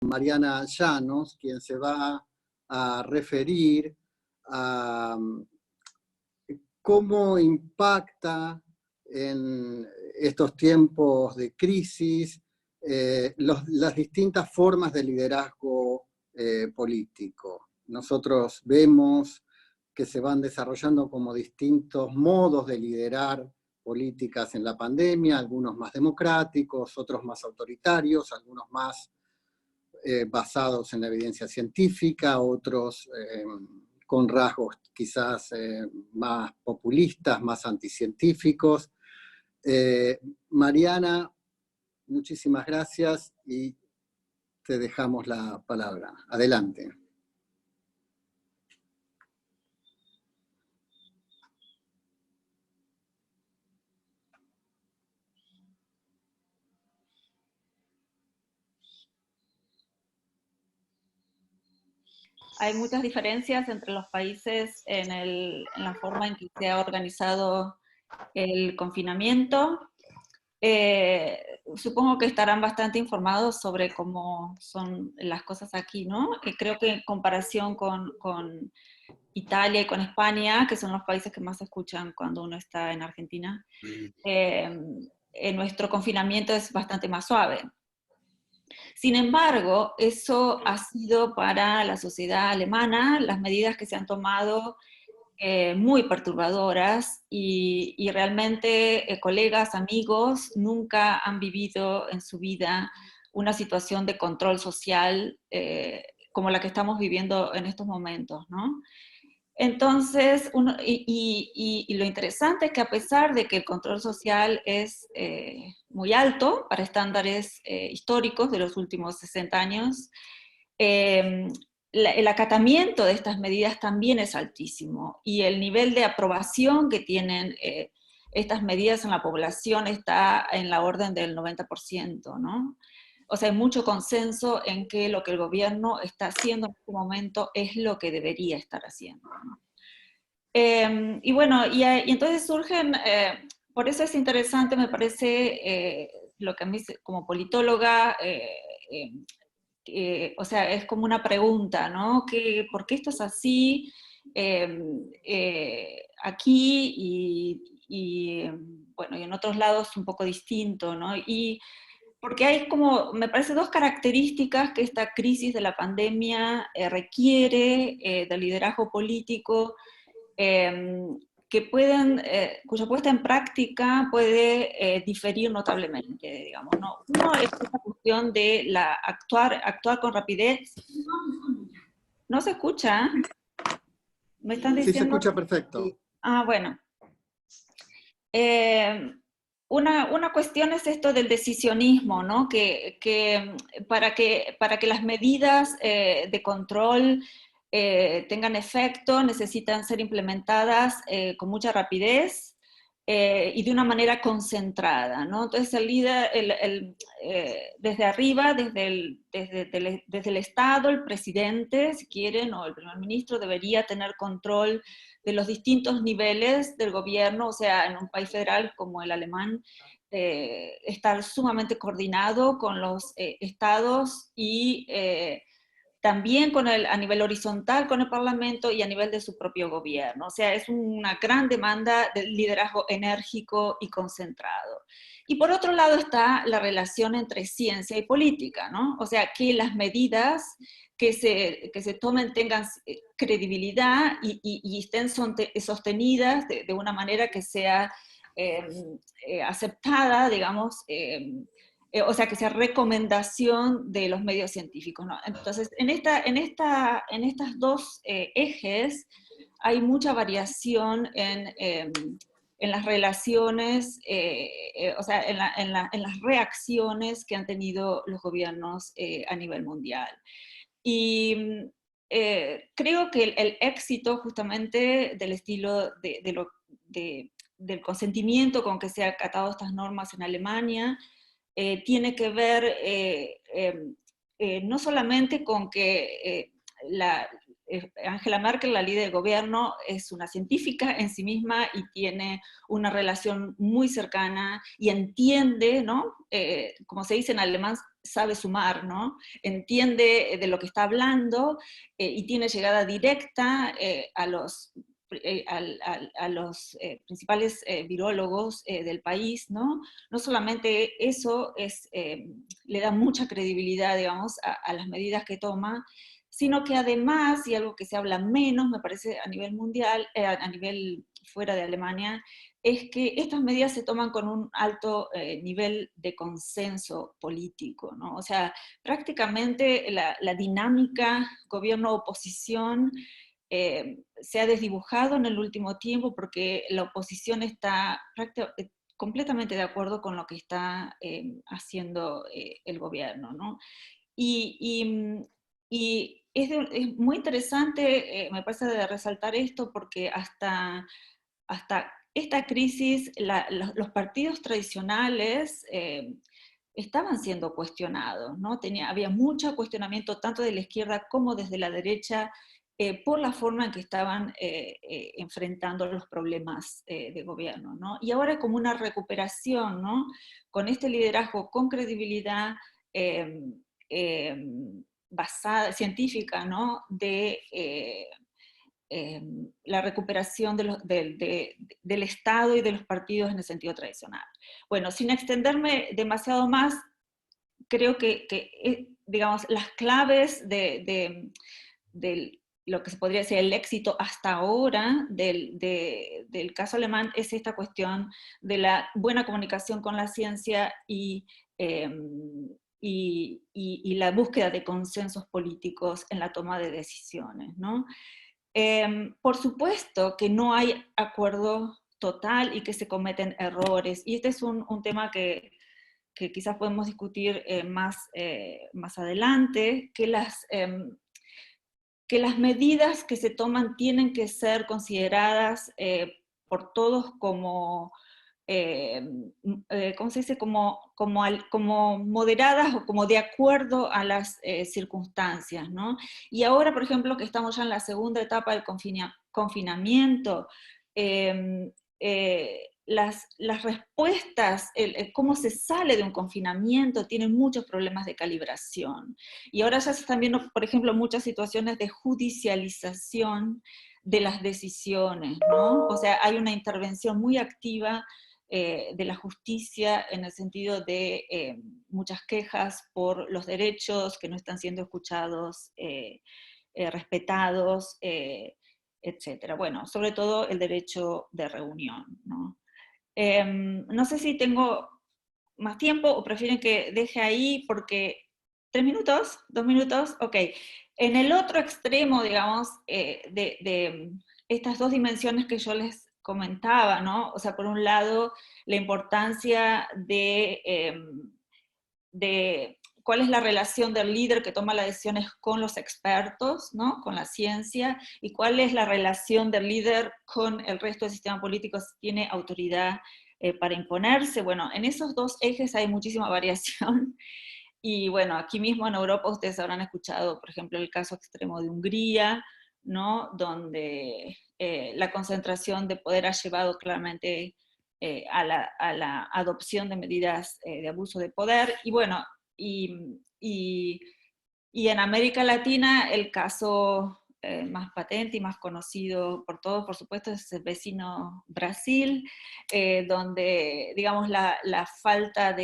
Mariana Llanos, quien se va a referir a cómo impacta en estos tiempos de crisis las distintas formas de liderazgo político. Nosotros vemos que se van desarrollando como distintos modos de liderar políticas en la pandemia, algunos más democráticos, otros más autoritarios, algunos más basados en la evidencia científica, otros con rasgos quizás más populistas, más anticientíficos. Mariana, muchísimas gracias y te dejamos la palabra. Adelante. Hay muchas diferencias entre los países en la forma en que se ha organizado el confinamiento. Supongo que estarán bastante informados sobre cómo son las cosas aquí, ¿no? Creo que en comparación con Italia y con España, que son los países que más se escuchan cuando uno está en Argentina, nuestro confinamiento es bastante más suave. Sin embargo, eso ha sido para la sociedad alemana, las medidas que se han tomado muy perturbadoras y realmente colegas, amigos, nunca han vivido en su vida una situación de control social como la que estamos viviendo en estos momentos, ¿no? Entonces, lo interesante es que a pesar de que el control social es muy alto para estándares históricos de los últimos 60 años, el acatamiento de estas medidas también es altísimo y el nivel de aprobación que tienen estas medidas en la población está en la orden del 90%, ¿no? O sea, hay mucho consenso en que lo que el gobierno está haciendo en este momento es lo que debería estar haciendo, ¿no? Y bueno, y entonces surgen, por eso es interesante, me parece, lo que a mí como politóloga, o sea, es como una pregunta, ¿no? ¿Por qué esto es así aquí bueno, y en otros lados un poco distinto, ¿no? Y porque hay como, me parece, dos características que esta crisis de la pandemia requiere del liderazgo político, que cuya puesta en práctica puede diferir notablemente, digamos, ¿no? Uno es esta cuestión de actuar con rapidez. ¿No se escucha? ¿Me están diciendo? Sí, se escucha perfecto. Ah, bueno. Una cuestión es esto del decisionismo, ¿no? Que para que las medidas de control tengan efecto necesitan ser implementadas con mucha rapidez y de una manera concentrada, ¿no? Entonces el líder, desde arriba, desde el Estado, el presidente, si quieren, o el primer ministro, debería tener control de los distintos niveles del gobierno, o sea, en un país federal como el alemán, estar sumamente coordinado con los estados y también a nivel horizontal con el Parlamento y a nivel de su propio gobierno. O sea, es una gran demanda de liderazgo enérgico y concentrado. Y por otro lado está la relación entre ciencia y política, ¿no? O sea, que las medidas que se tomen tengan credibilidad y estén sostenidas de una manera que sea aceptada, digamos, o sea, que sea recomendación de los medios científicos, ¿no? Entonces, en estas dos ejes hay mucha variación en las relaciones, o sea, en las reacciones que han tenido los gobiernos a nivel mundial. Y creo que el éxito justamente del estilo del consentimiento con que se han acatado estas normas en Alemania tiene que ver no solamente con que Angela Merkel, la líder de gobierno, es una científica en sí misma y tiene una relación muy cercana y entiende, ¿no? Como se dice en alemán, sabe sumar, ¿no? Entiende de lo que está hablando y tiene llegada directa a los principales virólogos del país, ¿no? No solamente eso le da mucha credibilidad, digamos, a las medidas que toma, sino que además, y algo que se habla menos, me parece, a nivel mundial, a nivel fuera de Alemania, es que estas medidas se toman con un alto nivel de consenso político, ¿no? O sea, prácticamente la dinámica gobierno-oposición se ha desdibujado en el último tiempo porque la oposición está completamente de acuerdo con lo que está haciendo el gobierno, ¿no? Y, es muy interesante, me parece, de resaltar esto, porque hasta esta crisis los partidos tradicionales estaban siendo cuestionados, ¿no? Había mucho cuestionamiento tanto de la izquierda como desde la derecha por la forma en que estaban enfrentando los problemas de gobierno, ¿no? Y ahora como una recuperación, ¿no? Con este liderazgo con credibilidad eh, eh, basada, científica, ¿no? La recuperación del Estado y de los partidos en el sentido tradicional. Bueno, sin extenderme demasiado más, creo que digamos, las claves de lo que se podría decir el éxito hasta ahora del caso alemán es esta cuestión de la buena comunicación con la ciencia eh, y la búsqueda de consensos políticos en la toma de decisiones, ¿no? Por supuesto que no hay acuerdo total y que se cometen errores, y este es un tema que quizás podemos discutir más adelante, que las medidas que se toman tienen que ser consideradas por todos como, ¿cómo se dice? Como moderadas o como de acuerdo a las circunstancias, ¿no? Y ahora, por ejemplo, que estamos ya en la segunda etapa del confinamiento, eh, las respuestas, cómo se sale de un confinamiento, tienen muchos problemas de calibración. Y ahora ya se están viendo, por ejemplo, muchas situaciones de judicialización de las decisiones, ¿no? O sea, hay una intervención muy activa de la justicia en el sentido de muchas quejas por los derechos que no están siendo escuchados, respetados, etcétera. Bueno, sobre todo el derecho de reunión, ¿no? No sé si tengo más tiempo o prefieren que deje ahí porque 3 minutos, 2 minutos, ok. En el otro extremo, digamos, de estas dos dimensiones que yo les comentaba, ¿no? O sea, por un lado, la importancia de cuál es la relación del líder que toma las decisiones con los expertos, ¿no? Con la ciencia, y cuál es la relación del líder con el resto del sistema político si tiene autoridad para imponerse. Bueno, en esos dos ejes hay muchísima variación, y bueno, aquí mismo en Europa ustedes habrán escuchado, por ejemplo, el caso extremo de Hungría, ¿no? Donde la concentración de poder ha llevado claramente a la adopción de medidas de abuso de poder, y bueno, y, y en América Latina el caso más patente y más conocido por todos, por supuesto, es el vecino Brasil, donde, digamos, la falta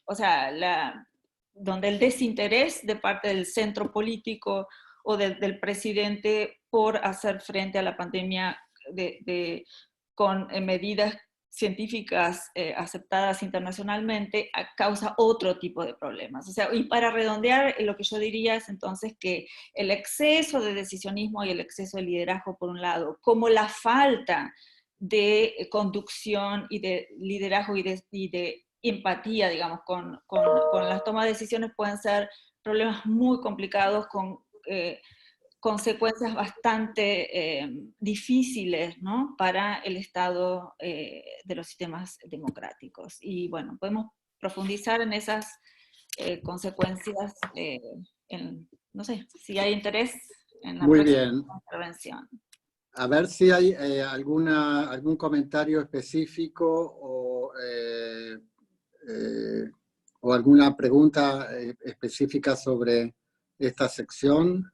o sea, donde el desinterés de parte del centro político o del presidente por hacer frente a la pandemia con medidas científicas aceptadas internacionalmente causa otro tipo de problemas. O sea, y para redondear, lo que yo diría es entonces que el exceso de decisionismo y el exceso de liderazgo por un lado, como la falta de conducción y de liderazgo y de empatía, digamos, con las tomas de decisiones pueden ser problemas muy complicados con consecuencias bastante difíciles, ¿no? Para el estado de los sistemas democráticos. Y bueno, podemos profundizar en esas consecuencias no sé si hay interés en la Muy próxima bien. intervención. A ver si hay algún comentario específico o alguna pregunta específica sobre esta sección.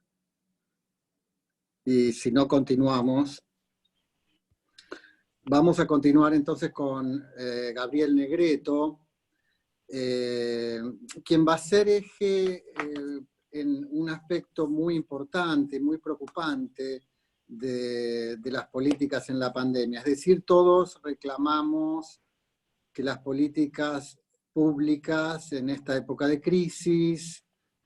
Y si no, continuamos. Vamos a continuar entonces con Gabriel Negreto, quien va a ser eje en un aspecto muy importante, muy preocupante de las políticas en la pandemia. Es decir, todos reclamamos que las políticas públicas en esta época de crisis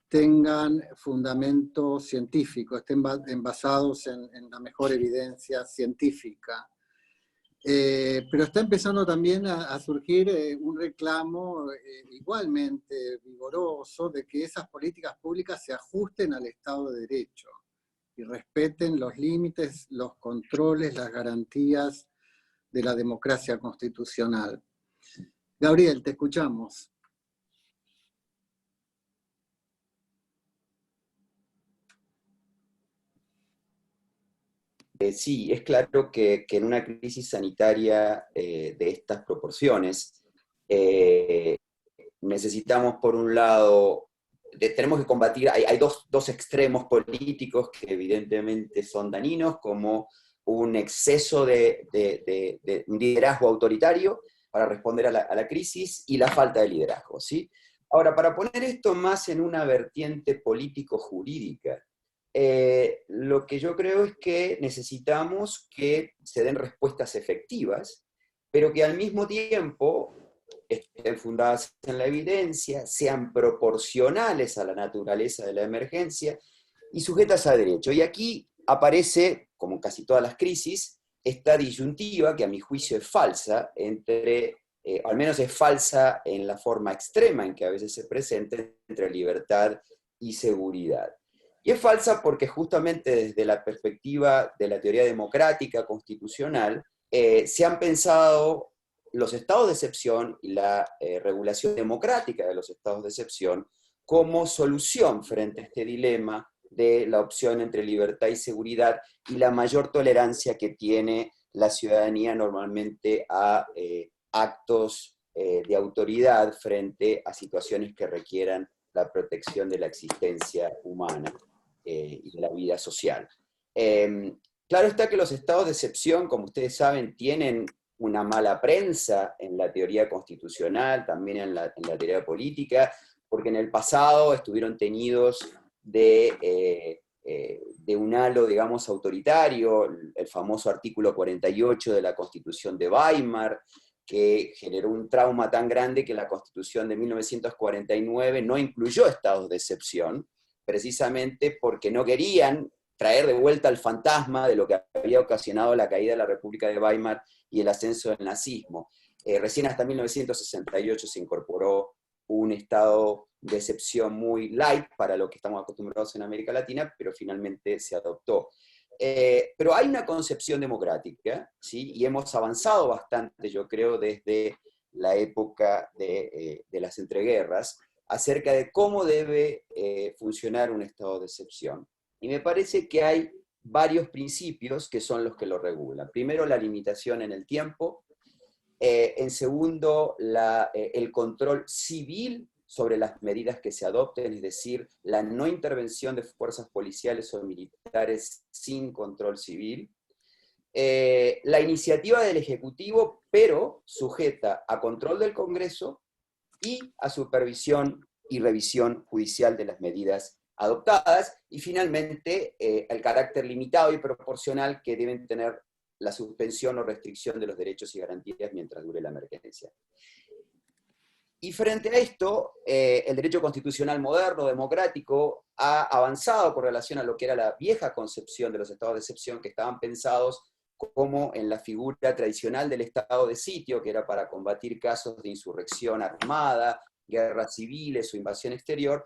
tengan fundamento científico, estén basados en la mejor evidencia científica. Pero está empezando también a surgir un reclamo igualmente vigoroso de que esas políticas públicas se ajusten al Estado de Derecho y respeten los límites, los controles, las garantías de la democracia constitucional. Gabriel, te escuchamos. Sí, es claro que en una crisis sanitaria de estas proporciones, necesitamos, por un lado, tenemos que combatir, hay dos extremos políticos que evidentemente son dañinos, como un exceso de un liderazgo autoritario para responder a la crisis y la falta de liderazgo, ¿sí? Ahora, para poner esto más en una vertiente político-jurídica, lo que yo creo es que necesitamos que se den respuestas efectivas, pero que al mismo tiempo estén fundadas en la evidencia, sean proporcionales a la naturaleza de la emergencia y sujetas a derecho. Y aquí aparece, como en casi todas las crisis, esta disyuntiva, que a mi juicio es falsa, al menos es falsa en la forma extrema en que a veces se presenta, entre libertad y seguridad. Y es falsa porque justamente desde la perspectiva de la teoría democrática constitucional, se han pensado los estados de excepción y la regulación democrática de los estados de excepción como solución frente a este dilema de la opción entre libertad y seguridad y la mayor tolerancia que tiene la ciudadanía normalmente a actos de autoridad frente a situaciones que requieran la protección de la existencia humana y de la vida social. Claro está que los estados de excepción, como ustedes saben, tienen una mala prensa en la teoría constitucional, también en la teoría política, porque en el pasado estuvieron teñidos de un halo, digamos, autoritario, el famoso artículo 48 de la Constitución de Weimar, que generó un trauma tan grande que la Constitución de 1949 no incluyó estados de excepción, precisamente porque no querían traer de vuelta el fantasma de lo que había ocasionado la caída de la República de Weimar y el ascenso del nazismo. Recién hasta 1968 se incorporó un estado de excepción muy light para lo que estamos acostumbrados en América Latina, pero finalmente se adoptó. Pero hay una concepción democrática, ¿sí? Y hemos avanzado bastante, yo creo, desde la época de las entreguerras, acerca de cómo debe funcionar un estado de excepción. Y me parece que hay varios principios que son los que lo regulan. Primero, la limitación en el tiempo. En segundo, el control civil sobre las medidas que se adopten, es decir, la no intervención de fuerzas policiales o militares sin control civil. La iniciativa del Ejecutivo, pero sujeta a control del Congreso y a supervisión y revisión judicial de las medidas adoptadas, y finalmente el carácter limitado y proporcional que deben tener la suspensión o restricción de los derechos y garantías mientras dure la emergencia. Y frente a esto, el derecho constitucional moderno, democrático, ha avanzado con relación a lo que era la vieja concepción de los estados de excepción, que estaban pensados como en la figura tradicional del estado de sitio, que era para combatir casos de insurrección armada, guerras civiles o invasión exterior,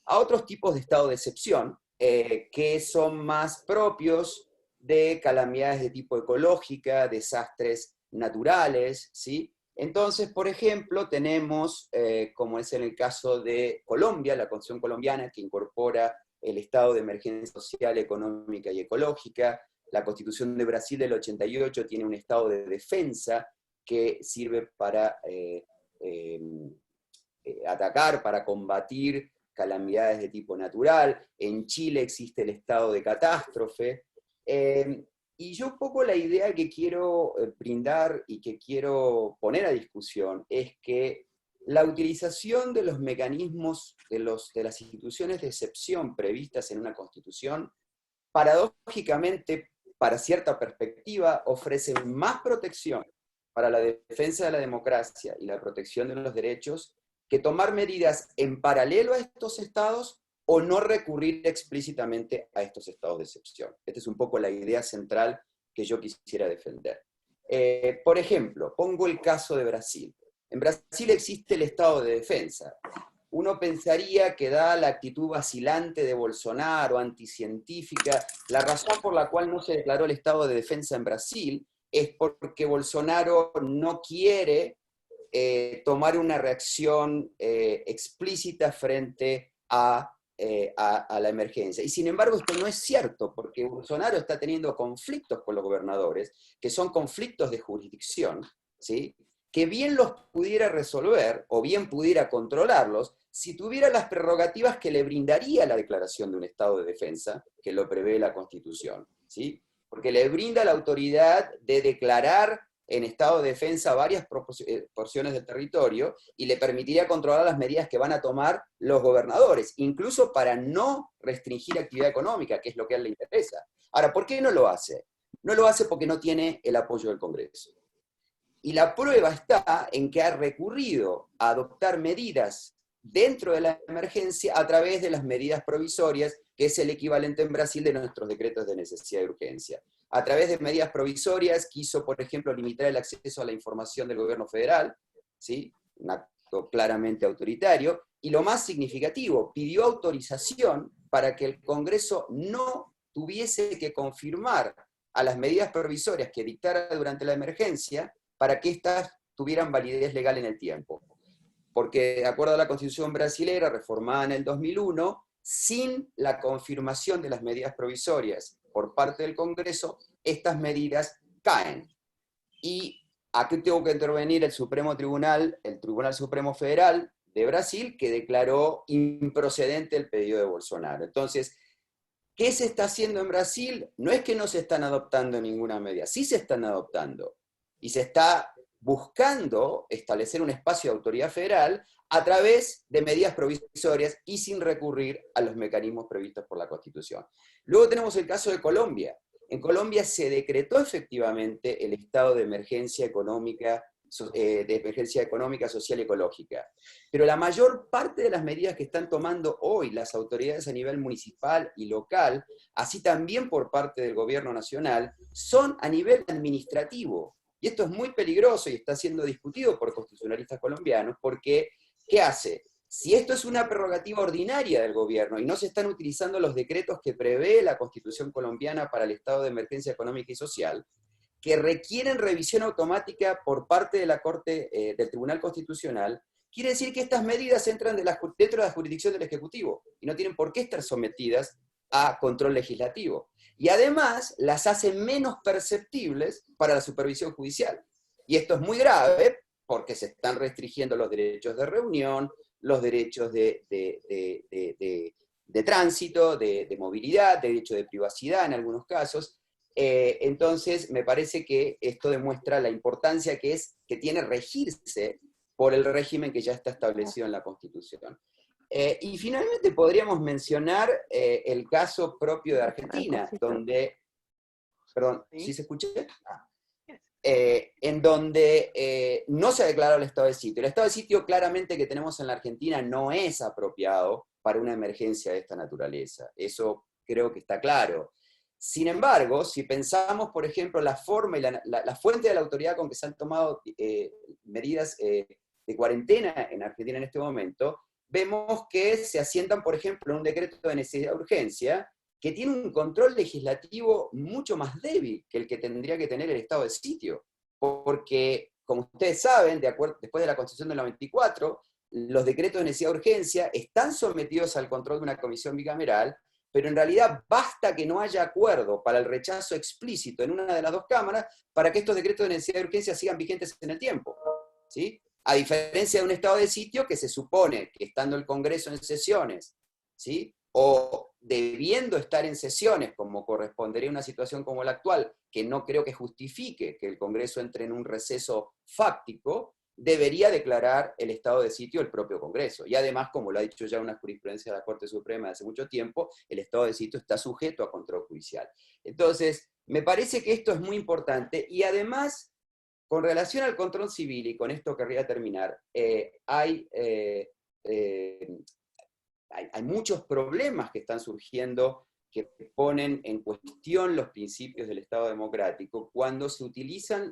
a otros tipos de estado de excepción, que son más propios de calamidades de tipo ecológica, desastres naturales, ¿sí? Entonces, por ejemplo, tenemos, como es en el caso de Colombia, la Constitución colombiana, que incorpora el estado de emergencia social, económica y ecológica. La Constitución de Brasil del 88 tiene un estado de defensa que sirve para atacar, para combatir calamidades de tipo natural. En Chile existe el estado de catástrofe. Y yo un poco la idea que quiero brindar y que quiero poner a discusión es que la utilización de los mecanismos de las instituciones de excepción previstas en una Constitución, paradójicamente, para cierta perspectiva, ofrecen más protección para la defensa de la democracia y la protección de los derechos que tomar medidas en paralelo a estos estados o no recurrir explícitamente a estos estados de excepción. Esta es un poco la idea central que yo quisiera defender. Por ejemplo, pongo el caso de Brasil. En Brasil existe el estado de defensa. Uno pensaría que, dada la actitud vacilante de Bolsonaro, anticientífica, la razón por la cual no se declaró el estado de defensa en Brasil es porque Bolsonaro no quiere tomar una reacción explícita frente a la emergencia. Y sin embargo esto no es cierto, porque Bolsonaro está teniendo conflictos con los gobernadores, que son conflictos de jurisdicción, ¿sí?, que bien los pudiera resolver, o bien pudiera controlarlos, si tuviera las prerrogativas que le brindaría la declaración de un estado de defensa, que lo prevé la Constitución, ¿sí?, porque le brinda la autoridad de declarar en estado de defensa varias porciones del territorio, y le permitiría controlar las medidas que van a tomar los gobernadores, incluso para no restringir actividad económica, que es lo que a él le interesa. Ahora, ¿por qué no lo hace? No lo hace porque no tiene el apoyo del Congreso. Y la prueba está en que ha recurrido a adoptar medidas dentro de la emergencia a través de las medidas provisorias, que es el equivalente en Brasil de nuestros decretos de necesidad y urgencia. A través de medidas provisorias quiso, por ejemplo, limitar el acceso a la información del gobierno federal, ¿sí?, un acto claramente autoritario, y lo más significativo, pidió autorización para que el Congreso no tuviese que confirmar a las medidas provisorias que dictara durante la emergencia para que éstas tuvieran validez legal en el tiempo. Porque, de acuerdo a la Constitución brasilera, reformada en el 2001, sin la confirmación de las medidas provisorias por parte del Congreso, estas medidas caen. Y aquí tengo que intervenir el Supremo Tribunal, el Tribunal Supremo Federal de Brasil, que declaró improcedente el pedido de Bolsonaro. Entonces, ¿qué se está haciendo en Brasil? No es que no se están adoptando ninguna medida, sí se están adoptando. Y se está buscando establecer un espacio de autoridad federal a través de medidas provisorias y sin recurrir a los mecanismos previstos por la Constitución. Luego tenemos el caso de Colombia. En Colombia se decretó efectivamente el estado de emergencia económica, social y ecológica. Pero la mayor parte de las medidas que están tomando hoy las autoridades a nivel municipal y local, así también por parte del gobierno nacional, son a nivel administrativo. Y esto es muy peligroso y está siendo discutido por constitucionalistas colombianos, porque ¿qué hace? Si esto es una prerrogativa ordinaria del gobierno y no se están utilizando los decretos que prevé la Constitución colombiana para el estado de emergencia económica y social, que requieren revisión automática por parte de la Corte, del Tribunal Constitucional, quiere decir que estas medidas entran dentro de la jurisdicción del Ejecutivo y no tienen por qué estar sometidas a control legislativo. Y además las hace menos perceptibles para la supervisión judicial. Y esto es muy grave porque se están restringiendo los derechos de reunión, los derechos de tránsito, de movilidad, derecho de privacidad en algunos casos. Entonces me parece que esto demuestra la importancia que tiene regirse por el régimen que ya está establecido en la Constitución. Y finalmente podríamos mencionar el caso propio de Argentina, donde, perdón, ¿sí se escucha? En donde no se ha declarado el estado de sitio. El estado de sitio claramente que tenemos en la Argentina no es apropiado para una emergencia de esta naturaleza. Eso creo que está claro. Sin embargo, si pensamos, por ejemplo, la forma y la fuente de la autoridad con que se han tomado medidas de cuarentena en Argentina en este momento, vemos que se asientan, por ejemplo, en un decreto de necesidad de urgencia, que tiene un control legislativo mucho más débil que el que tendría que tener el estado de sitio. Porque, como ustedes saben, después de la Constitución del 94, los decretos de necesidad de urgencia están sometidos al control de una comisión bicameral, pero en realidad basta que no haya acuerdo para el rechazo explícito en una de las dos cámaras para que estos decretos de necesidad de urgencia sigan vigentes en el tiempo, ¿sí? A diferencia de un estado de sitio que se supone que estando el Congreso en sesiones, ¿sí?, o debiendo estar en sesiones, como correspondería a una situación como la actual, que no creo que justifique que el Congreso entre en un receso fáctico, debería declarar el estado de sitio el propio Congreso. Y además, como lo ha dicho ya una jurisprudencia de la Corte Suprema de hace mucho tiempo, el estado de sitio está sujeto a control judicial. Entonces, me parece que esto es muy importante, y además, con relación al control civil, y con esto querría terminar, hay muchos problemas que están surgiendo que ponen en cuestión los principios del Estado democrático cuando se utiliza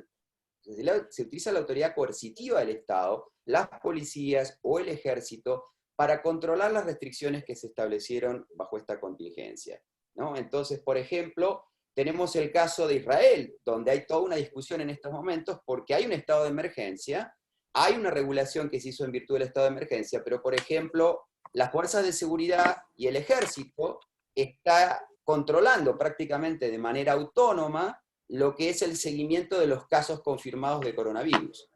la autoridad coercitiva del Estado, las policías o el ejército, para controlar las restricciones que se establecieron bajo esta contingencia, ¿no? Entonces, por ejemplo, tenemos el caso de Israel, donde hay toda una discusión en estos momentos porque hay un estado de emergencia, hay una regulación que se hizo en virtud del estado de emergencia, pero, por ejemplo, las fuerzas de seguridad y el ejército está controlando prácticamente de manera autónoma lo que es el seguimiento de los casos confirmados de coronavirus,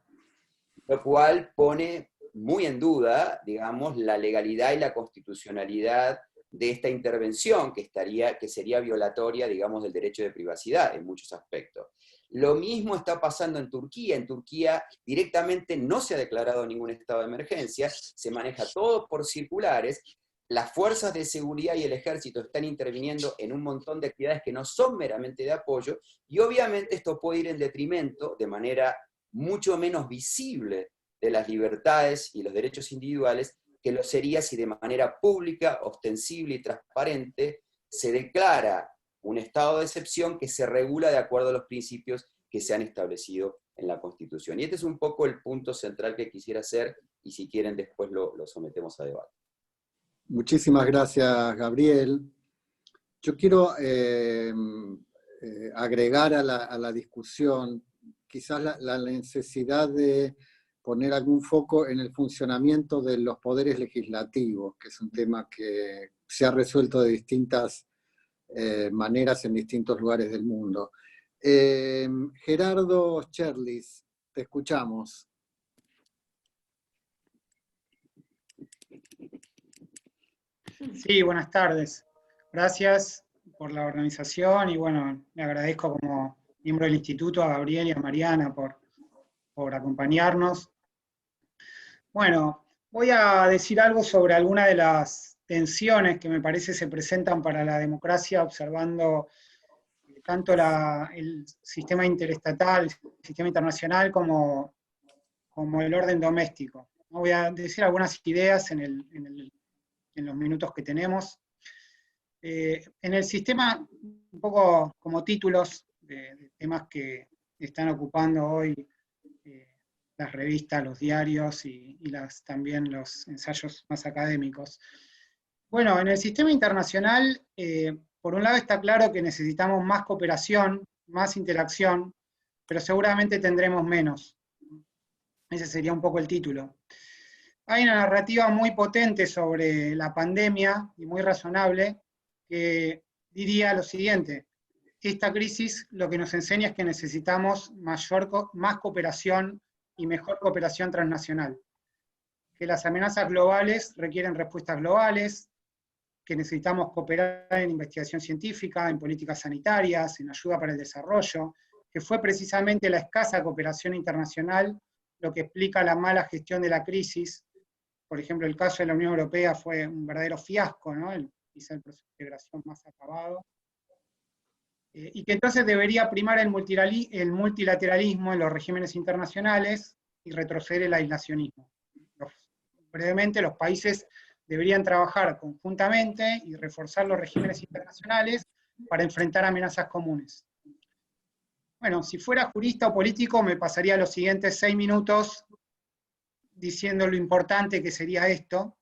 lo cual pone muy en duda, digamos, la legalidad y la constitucionalidad de esta intervención, que sería violatoria, digamos, del derecho de privacidad en muchos aspectos. Lo mismo está pasando en Turquía. En Turquía directamente no se ha declarado ningún estado de emergencia, se maneja todo por circulares. Las fuerzas de seguridad y el ejército están interviniendo en un montón de actividades que no son meramente de apoyo, y obviamente esto puede ir en detrimento, de manera mucho menos visible, de las libertades y los derechos individuales, que lo sería si de manera pública, ostensible y transparente se declara un estado de excepción que se regula de acuerdo a los principios que se han establecido en la Constitución. Y este es un poco el punto central que quisiera hacer, y si quieren después lo sometemos a debate. Muchísimas gracias, Gabriel. Yo quiero agregar a la discusión quizás la necesidad de poner algún foco en el funcionamiento de los poderes legislativos, que es un tema que se ha resuelto de distintas maneras en distintos lugares del mundo. Gerardo Scherlis, te escuchamos. Sí, buenas tardes. Gracias por la organización y bueno, le agradezco como miembro del instituto a Gabriel y a Mariana por acompañarnos. Bueno, voy a decir algo sobre algunas de las tensiones que me parece se presentan para la democracia observando tanto el sistema interestatal, el sistema internacional como el orden doméstico. Voy a decir algunas ideas en los minutos que tenemos. En el sistema, un poco como títulos de temas que están ocupando hoy las revistas, los diarios y también los ensayos más académicos. Bueno, en el sistema internacional, por un lado está claro que necesitamos más cooperación, más interacción, pero seguramente tendremos menos. Ese sería un poco el título. Hay una narrativa muy potente sobre la pandemia y muy razonable que diría lo siguiente: esta crisis lo que nos enseña es que necesitamos más cooperación y mejor cooperación transnacional, que las amenazas globales requieren respuestas globales, que necesitamos cooperar en investigación científica, en políticas sanitarias, en ayuda para el desarrollo, que fue precisamente la escasa cooperación internacional lo que explica la mala gestión de la crisis. Por ejemplo, el caso de la Unión Europea fue un verdadero fiasco, ¿no? Quizá el proceso de integración más acabado. Y que entonces debería primar el multilateralismo en los regímenes internacionales y retroceder el aislacionismo. Brevemente, los países deberían trabajar conjuntamente y reforzar los regímenes internacionales para enfrentar amenazas comunes. Bueno, si fuera jurista o político, me pasaría los siguientes 6 minutos diciendo lo importante que sería esto,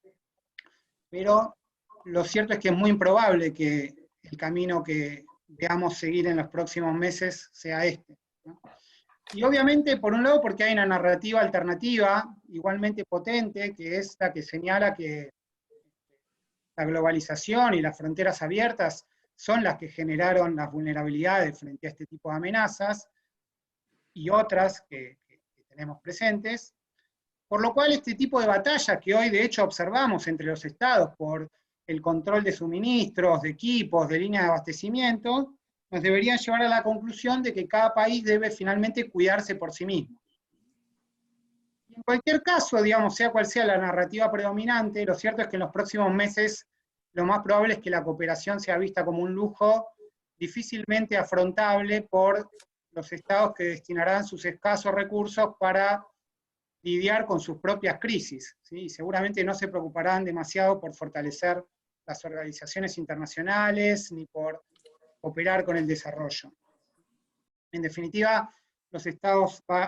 pero lo cierto es que es muy improbable que el camino que veamos seguir en los próximos meses sea este, ¿no? Y obviamente, por un lado, porque hay una narrativa alternativa igualmente potente, que es la que señala que la globalización y las fronteras abiertas son las que generaron las vulnerabilidades frente a este tipo de amenazas y otras que tenemos presentes, por lo cual este tipo de batallas que hoy de hecho observamos entre los estados por el control de suministros, de equipos, de líneas de abastecimiento, nos deberían llevar a la conclusión de que cada país debe finalmente cuidarse por sí mismo. En cualquier caso, digamos, sea cual sea la narrativa predominante, lo cierto es que en los próximos meses lo más probable es que la cooperación sea vista como un lujo difícilmente afrontable por los estados que destinarán sus escasos recursos para lidiar con sus propias crisis, ¿sí? Y seguramente no se preocuparán demasiado por fortalecer las organizaciones internacionales, ni por cooperar con el desarrollo. En definitiva,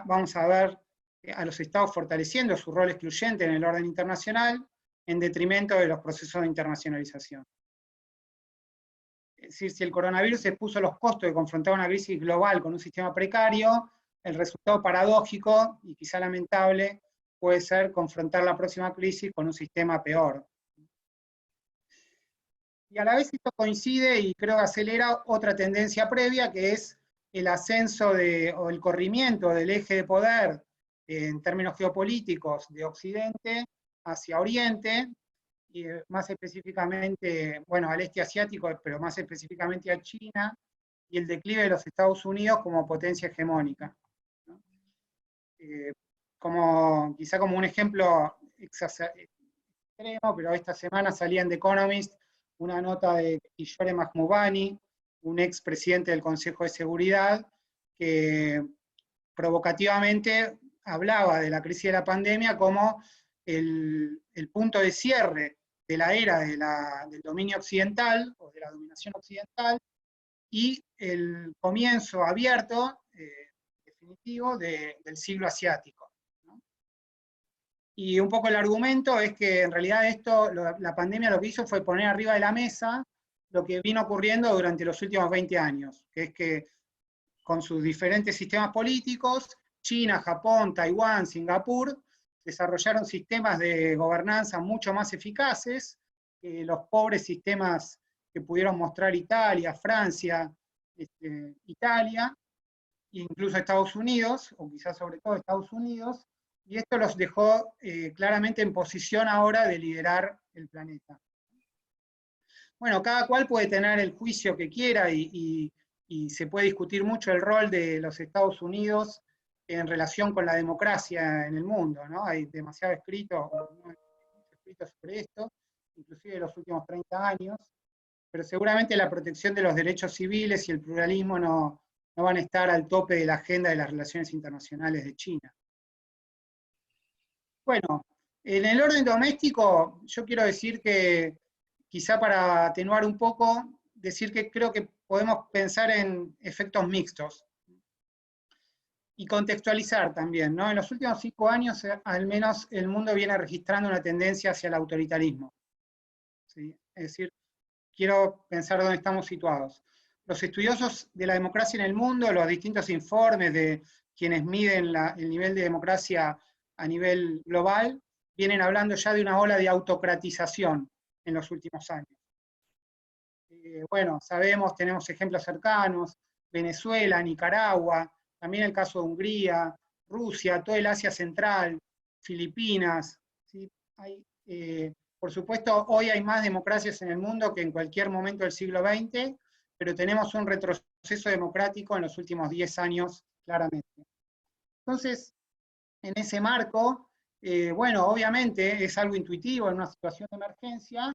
vamos a ver a los estados fortaleciendo su rol excluyente en el orden internacional, en detrimento de los procesos de internacionalización. Es decir, si el coronavirus expuso los costos de confrontar una crisis global con un sistema precario, el resultado paradójico, y quizá lamentable, puede ser confrontar la próxima crisis con un sistema peor. Y a la vez esto coincide y creo que acelera otra tendencia previa, que es el ascenso o el corrimiento del eje de poder en términos geopolíticos de Occidente hacia Oriente, y más específicamente, bueno, al este asiático, pero más específicamente a China, y el declive de los Estados Unidos como potencia hegemónica, ¿no? Quizá como un ejemplo extremo, pero esta semana salía en The Economist una nota de Kishore Mahbubani, un ex presidente del Consejo de Seguridad, que provocativamente hablaba de la crisis de la pandemia como el punto de cierre de la era del dominio occidental, o de la dominación occidental, y el comienzo abierto, definitivo, del siglo asiático, ¿no? Y un poco el argumento es que en realidad la pandemia lo que hizo fue poner arriba de la mesa lo que vino ocurriendo durante los últimos 20 años, que es que con sus diferentes sistemas políticos, China, Japón, Taiwán, Singapur, desarrollaron sistemas de gobernanza mucho más eficaces que los pobres sistemas que pudieron mostrar Italia, Francia, Italia, e incluso Estados Unidos, o quizás sobre todo Estados Unidos, y esto los dejó claramente en posición ahora de liderar el planeta. Bueno, cada cual puede tener el juicio que quiera y se puede discutir mucho el rol de los Estados Unidos en relación con la democracia en el mundo, ¿no? Hay demasiado escrito sobre esto, inclusive en los últimos 30 años, pero seguramente la protección de los derechos civiles y el pluralismo no van a estar al tope de la agenda de las relaciones internacionales de China. Bueno, en el orden doméstico, yo quiero decir que, quizá para atenuar un poco, decir que creo que podemos pensar en efectos mixtos. Y contextualizar también, ¿no? En los últimos 5 años, al menos, el mundo viene registrando una tendencia hacia el autoritarismo, ¿sí? Es decir, quiero pensar dónde estamos situados. Los estudiosos de la democracia en el mundo, los distintos informes de quienes miden el nivel de democracia a nivel global, vienen hablando ya de una ola de autocratización en los últimos años. Bueno, sabemos, tenemos ejemplos cercanos, Venezuela, Nicaragua, también el caso de Hungría, Rusia, todo el Asia Central, Filipinas, ¿sí? Por supuesto, hoy hay más democracias en el mundo que en cualquier momento del siglo XX, pero tenemos un retroceso democrático en los últimos 10 años, claramente. Entonces, en ese marco, bueno, obviamente es algo intuitivo en una situación de emergencia,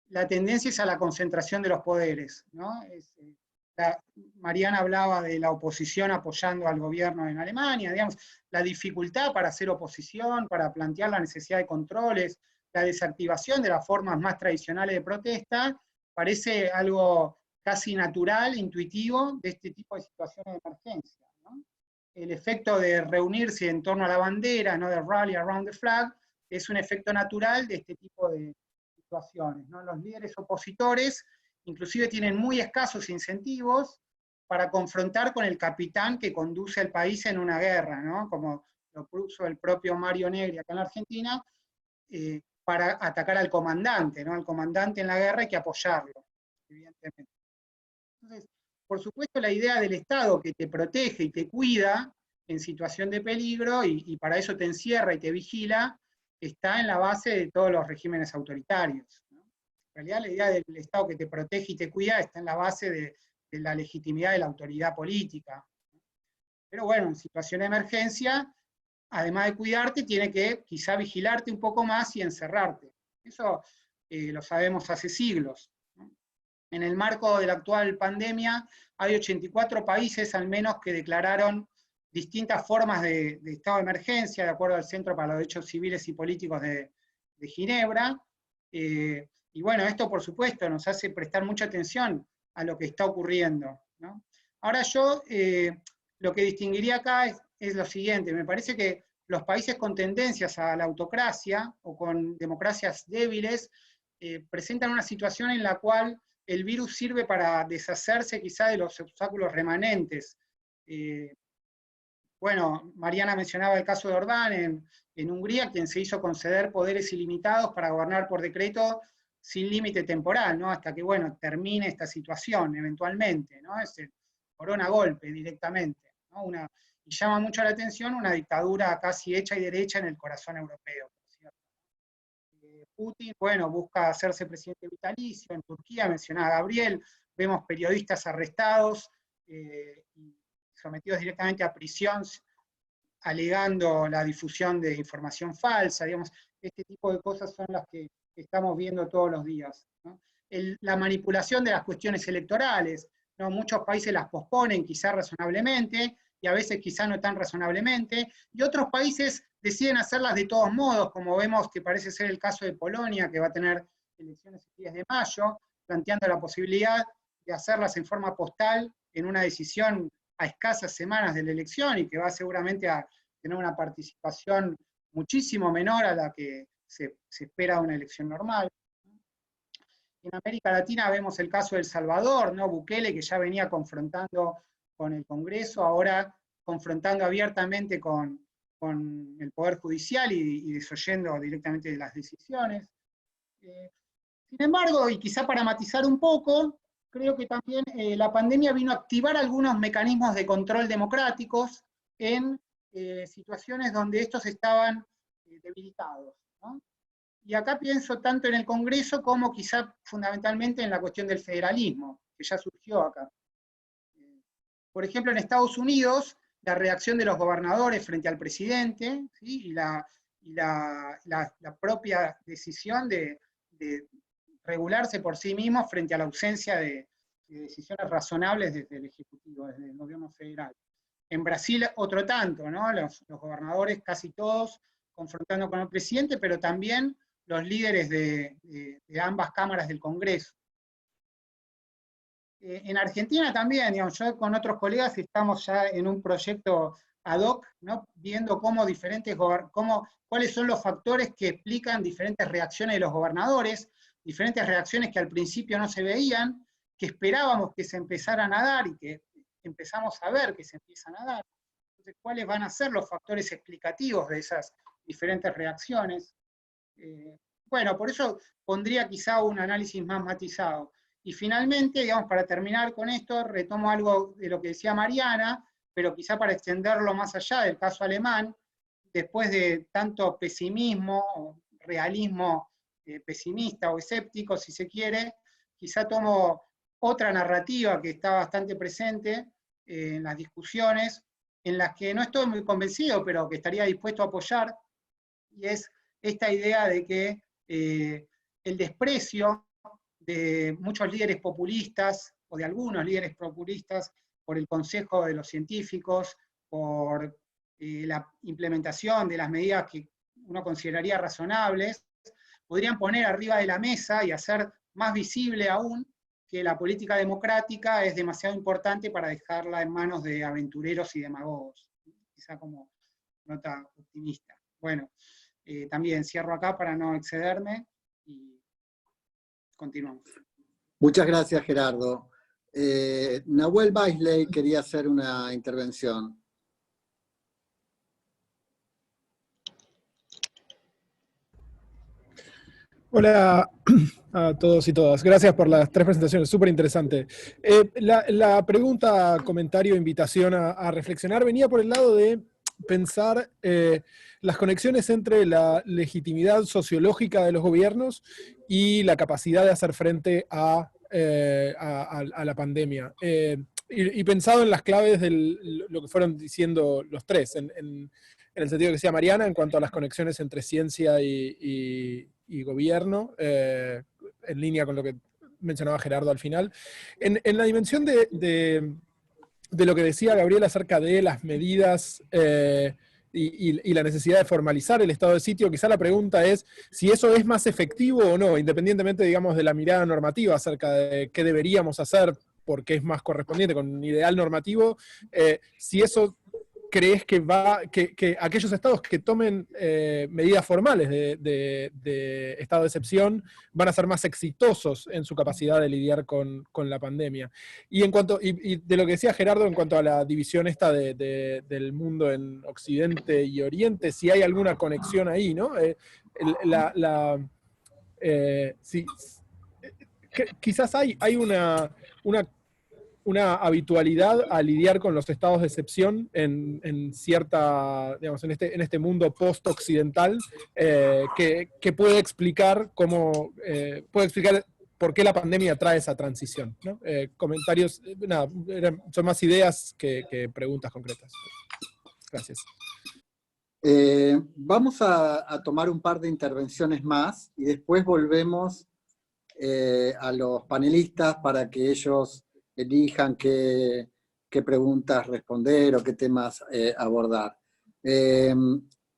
la tendencia es a la concentración de los poderes, ¿no? Mariana hablaba de la oposición apoyando al gobierno en Alemania, digamos, la dificultad para hacer oposición, para plantear la necesidad de controles, la desactivación de las formas más tradicionales de protesta, parece algo casi natural, intuitivo, de este tipo de situaciones de emergencia, ¿no? El efecto de reunirse en torno a la bandera, ¿no? De rally around the flag, es un efecto natural de este tipo de situaciones, ¿no? Los líderes opositores inclusive tienen muy escasos incentivos para confrontar con el capitán que conduce al país en una guerra, ¿no? Como lo puso el propio Mario Negri acá en la Argentina, para atacar al comandante, ¿no? Al comandante en la guerra hay que apoyarlo, evidentemente. Entonces, por supuesto, la idea del Estado que te protege y te cuida en situación de peligro, y para eso te encierra y te vigila, está en la base de todos los regímenes autoritarios, ¿no? En realidad, la idea del Estado que te protege y te cuida está en la base de la legitimidad de la autoridad política. Pero bueno, en situación de emergencia, además de cuidarte, tiene que quizá vigilarte un poco más y encerrarte. Eso lo sabemos hace siglos, ¿no? En el marco de la actual pandemia, hay 84 países al menos que declararon distintas formas de estado de emergencia, de acuerdo al Centro para los Derechos Civiles y Políticos de Ginebra. Y bueno, esto por supuesto nos hace prestar mucha atención a lo que está ocurriendo, ¿no? Ahora yo lo que distinguiría acá es lo siguiente: me parece que los países con tendencias a la autocracia o con democracias débiles presentan una situación en la cual el virus sirve para deshacerse quizá de los obstáculos remanentes. Bueno, Mariana mencionaba el caso de Orbán en Hungría, quien se hizo conceder poderes ilimitados para gobernar por decreto sin límite temporal, ¿no? Hasta que, bueno, termine esta situación eventualmente, ¿no? Es el corona golpe directamente, ¿no? Y llama mucho la atención una dictadura casi hecha y derecha en el corazón europeo, ¿cierto? Putin, bueno, busca hacerse presidente vitalicio. En Turquía, mencionaba Gabriel, vemos periodistas arrestados y sometidos directamente a prisión, alegando la difusión de información falsa, digamos. Este tipo de cosas son las que estamos viendo todos los días, ¿no? La manipulación de las cuestiones electorales, ¿no? Muchos países las posponen quizá razonablemente, y a veces quizá no tan razonablemente, y otros países deciden hacerlas de todos modos, como vemos que parece ser el caso de Polonia, que va a tener elecciones el 10 de mayo, planteando la posibilidad de hacerlas en forma postal en una decisión a escasas semanas de la elección, y que va seguramente a tener una participación muchísimo menor a la que se espera de una elección normal. En América Latina vemos el caso de El Salvador, ¿no? Bukele, que ya venía confrontando con el Congreso, ahora confrontando abiertamente con el Poder Judicial y desoyendo directamente las decisiones. Sin embargo, y quizá para matizar un poco, creo que también la pandemia vino a activar algunos mecanismos de control democráticos en situaciones donde estos estaban debilitados, ¿no? Y acá pienso tanto en el Congreso como quizá fundamentalmente en la cuestión del federalismo, que ya surgió acá. Por ejemplo, en Estados Unidos, la reacción de los gobernadores frente al presidente, ¿sí? y la propia decisión de regularse por sí mismos frente a la ausencia de decisiones razonables desde el Ejecutivo, desde el gobierno federal. En Brasil, otro tanto, ¿no? Los gobernadores casi todos confrontando con el presidente, pero también los líderes de ambas cámaras del Congreso. En Argentina también, digamos, yo con otros colegas estamos ya en un proyecto ad hoc, ¿no? Viendo cómo cuáles son los factores que explican diferentes reacciones de los gobernadores, diferentes reacciones que al principio no se veían, que esperábamos que se empezaran a dar y que empezamos a ver que se empiezan a dar. Entonces, ¿cuáles van a ser los factores explicativos de esas diferentes reacciones? Bueno, por eso pondría quizá un análisis más matizado. Y finalmente, digamos, para terminar con esto, retomo algo de lo que decía Mariana, pero quizá para extenderlo más allá del caso alemán, después de tanto pesimismo, o realismo pesimista o escéptico, si se quiere, quizá tomo otra narrativa que está bastante presente en las discusiones, en las que no estoy muy convencido, pero que estaría dispuesto a apoyar, y es esta idea de que el desprecio de muchos líderes populistas, o de algunos líderes populistas, por el consejo de los científicos, por la implementación de las medidas que uno consideraría razonables, podrían poner arriba de la mesa y hacer más visible aún que la política democrática es demasiado importante para dejarla en manos de aventureros y demagogos. Quizá como nota optimista. Bueno, también cierro acá para no excederme y continuamos. Muchas gracias, Gerardo. Nahuel Baisley quería hacer una intervención. Hola a todos y todas. Gracias por las 3 presentaciones, súper interesante. La pregunta, comentario, invitación a reflexionar venía por el lado de pensar las conexiones entre la legitimidad sociológica de los gobiernos y la capacidad de hacer frente a la pandemia. Y pensado en las claves de lo que fueron diciendo los tres, en el sentido que decía Mariana, en cuanto a las conexiones entre ciencia y gobierno, en línea con lo que mencionaba Gerardo al final. En la dimensión de lo que decía Gabriel acerca de las medidas y la necesidad de formalizar el estado de sitio, quizá la pregunta es si eso es más efectivo o no, independientemente, digamos, de la mirada normativa acerca de qué deberíamos hacer, porque es más correspondiente con un ideal normativo, si eso crees que aquellos estados que tomen medidas formales de estado de excepción van a ser más exitosos en su capacidad de lidiar con la pandemia. Y en cuanto, y de lo que decía Gerardo en cuanto a la división esta del mundo en Occidente y Oriente, si hay alguna conexión ahí, ¿no? Sí, quizás hay una habitualidad a lidiar con los estados de excepción en cierta, digamos, en este mundo post-occidental, que puede explicar puede explicar por qué la pandemia trae esa transición, ¿no? Comentarios, nada, son más ideas que preguntas concretas. Gracias. Vamos a tomar un par de intervenciones más y después volvemos a los panelistas para que ellos elijan qué preguntas responder o qué temas abordar.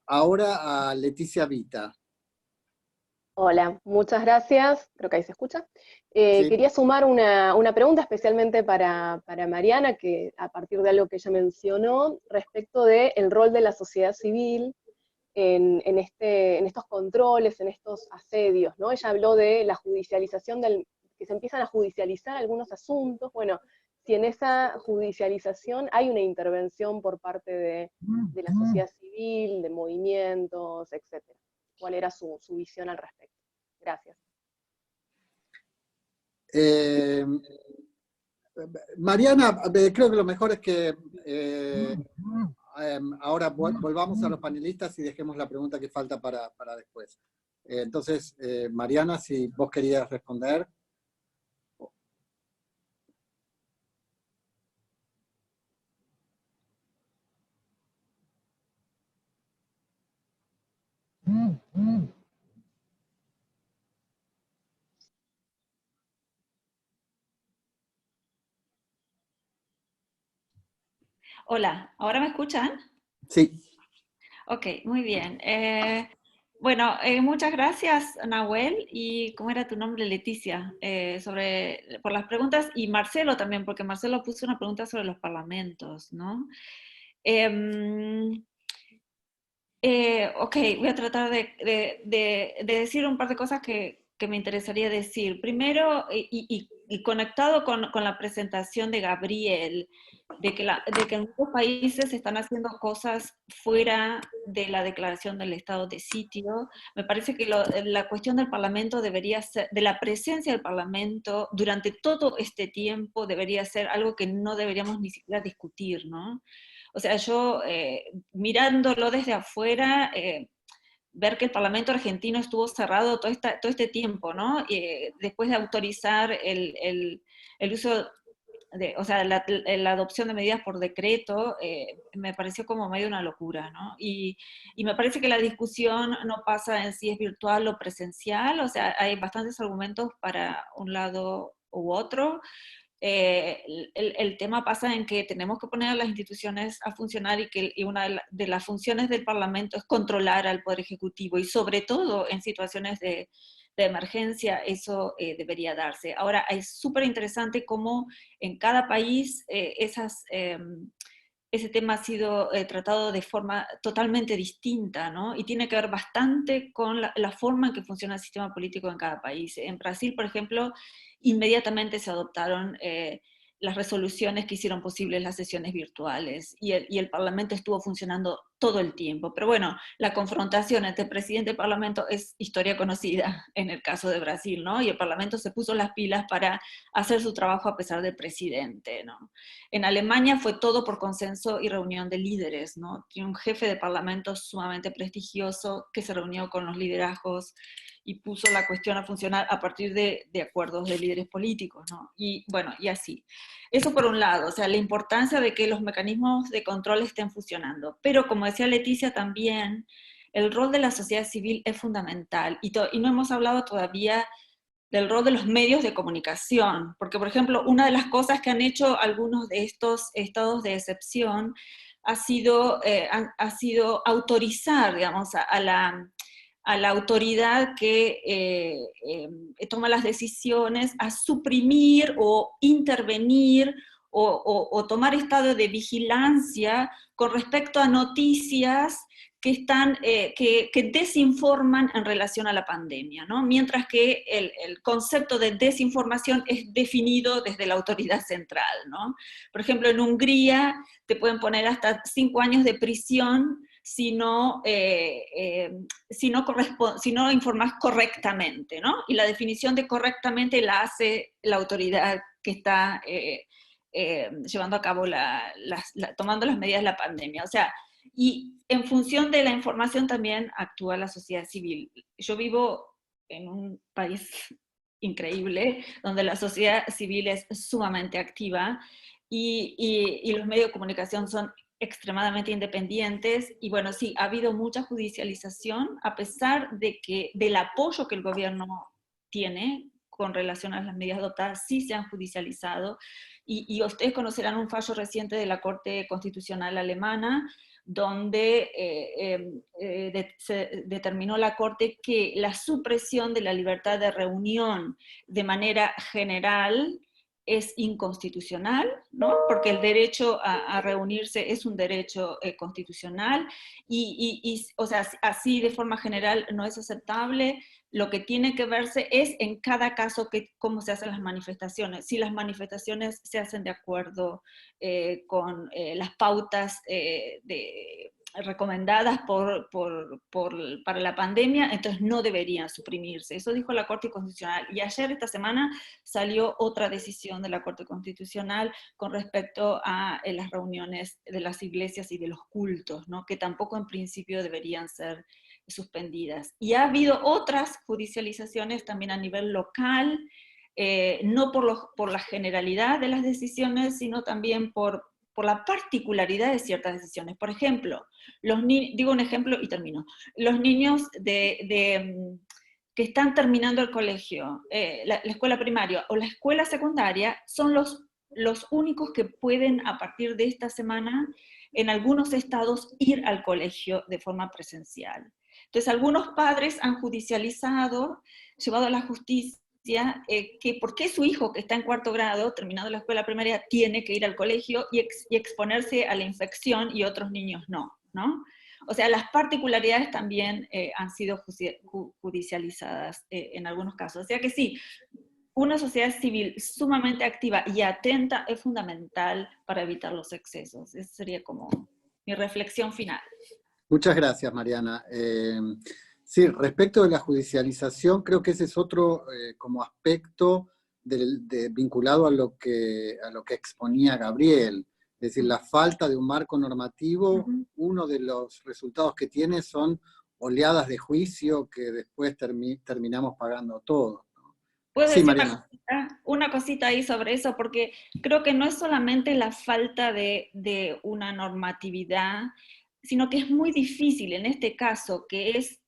Ahora a Leticia Vita. Hola, muchas gracias. Creo que ahí se escucha. Sí. Quería sumar una pregunta especialmente para Mariana, que a partir de algo que ella mencionó respecto del rol de la sociedad civil en estos controles, en estos asedios, ¿no? Ella habló de la judicialización, que se empiezan a judicializar algunos asuntos. Bueno, si en esa judicialización hay una intervención por parte de la sociedad civil, de movimientos, etcétera. ¿Cuál era su visión al respecto? Gracias. Mariana, creo que lo mejor es que ahora volvamos a los panelistas y dejemos la pregunta que falta para después. Entonces, Mariana, si vos querías responder. Hola, ¿ahora me escuchan? Sí. Ok, muy bien. Bueno, muchas gracias, Nahuel, y ¿cómo era tu nombre? Leticia, por las preguntas, y Marcelo también, porque Marcelo puso una pregunta sobre los parlamentos, ¿no? Ok, voy a tratar de decir un par de cosas que me interesaría decir. Primero, y conectado con la presentación de Gabriel, de que en muchos países se están haciendo cosas fuera de la declaración del estado de sitio, me parece que la cuestión del Parlamento debería ser, de la presencia del Parlamento durante todo este tiempo, debería ser algo que no deberíamos ni siquiera discutir, ¿no? O sea, yo mirándolo desde afuera, ver que el Parlamento argentino estuvo cerrado todo este tiempo, ¿no? Después de autorizar el uso o sea, la adopción de medidas por decreto, me pareció como medio una locura, ¿no? Y me parece que la discusión no pasa en si es virtual o presencial, o sea, hay bastantes argumentos para un lado u otro. El tema pasa en que tenemos que poner a las instituciones a funcionar y una de las funciones del Parlamento es controlar al Poder Ejecutivo y sobre todo en situaciones de emergencia eso debería darse. Ahora, es súper interesante cómo en cada país ese tema ha sido tratado de forma totalmente distinta, ¿no? Y tiene que ver bastante con la forma en que funciona el sistema político en cada país. En Brasil, por ejemplo, inmediatamente se adoptaron las resoluciones que hicieron posibles las sesiones virtuales y el Parlamento estuvo funcionando todo el tiempo. Pero bueno, la confrontación entre presidente y parlamento es historia conocida en el caso de Brasil, ¿no? Y el parlamento se puso las pilas para hacer su trabajo a pesar del presidente, ¿no? En Alemania fue todo por consenso y reunión de líderes, ¿no? Tiene un jefe de parlamento sumamente prestigioso que se reunió con los liderazgos y puso la cuestión a funcionar a partir de acuerdos de líderes políticos, ¿no? Y bueno, y así. Eso por un lado, o sea, la importancia de que los mecanismos de control estén funcionando. Pero como decía Leticia también, el rol de la sociedad civil es fundamental. Y no hemos hablado todavía del rol de los medios de comunicación. Porque, por ejemplo, una de las cosas que han hecho algunos de estos estados de excepción ha sido autorizar, digamos, a la autoridad que toma las decisiones a suprimir o intervenir o tomar estado de vigilancia con respecto a noticias que desinforman en relación a la pandemia, ¿no? Mientras que el concepto de desinformación es definido desde la autoridad central, ¿no? Por ejemplo, en Hungría te pueden poner hasta 5 años de prisión si no informas correctamente, ¿no? Y la definición de correctamente la hace la autoridad que está llevando a cabo tomando las medidas de la pandemia. O sea, y en función de la información también actúa la sociedad civil. Yo vivo en un país increíble, donde la sociedad civil es sumamente activa, y los medios de comunicación son extremadamente independientes, y bueno, sí, ha habido mucha judicialización, a pesar del apoyo que el gobierno tiene con relación a las medidas adoptadas, sí se han judicializado, y ustedes conocerán un fallo reciente de la Corte Constitucional Alemana, donde se determinó la Corte que la supresión de la libertad de reunión de manera general es inconstitucional, ¿no? Porque el derecho a reunirse es un derecho constitucional, o sea, así de forma general no es aceptable. Lo que tiene que verse es en cada caso cómo se hacen las manifestaciones, si las manifestaciones se hacen de acuerdo con las pautas recomendadas para la pandemia, entonces no deberían suprimirse. Eso dijo la Corte Constitucional. Y ayer, esta semana, salió otra decisión de la Corte Constitucional con respecto a las reuniones de las iglesias y de los cultos, ¿no? Que tampoco en principio deberían ser suspendidas. Y ha habido otras judicializaciones también a nivel local, no por la generalidad de las decisiones, sino también por la particularidad de ciertas decisiones. Por ejemplo, digo un ejemplo y termino. Los niños que están terminando el colegio, la escuela primaria o la escuela secundaria, son los únicos que pueden, a partir de esta semana, en algunos estados, ir al colegio de forma presencial. Entonces, algunos padres han judicializado, llevado a la justicia, que por qué su hijo que está en 4º grado, terminando la escuela primaria, tiene que ir al colegio y exponerse a la infección y otros niños no, ¿no? O sea, las particularidades también han sido judicializadas en algunos casos. O sea que sí, una sociedad civil sumamente activa y atenta es fundamental para evitar los excesos. Esa sería como mi reflexión final. Muchas gracias, Mariana. Sí, respecto de la judicialización, creo que ese es otro como aspecto vinculado a lo que exponía Gabriel. Es decir, la falta de un marco normativo, uno de los resultados que tiene son oleadas de juicio que después terminamos pagando todos. ¿Puedo Sí, decir Mariana. una cosita ahí sobre eso? Porque creo que no es solamente la falta de una normatividad, sino que es muy difícil en este caso, que es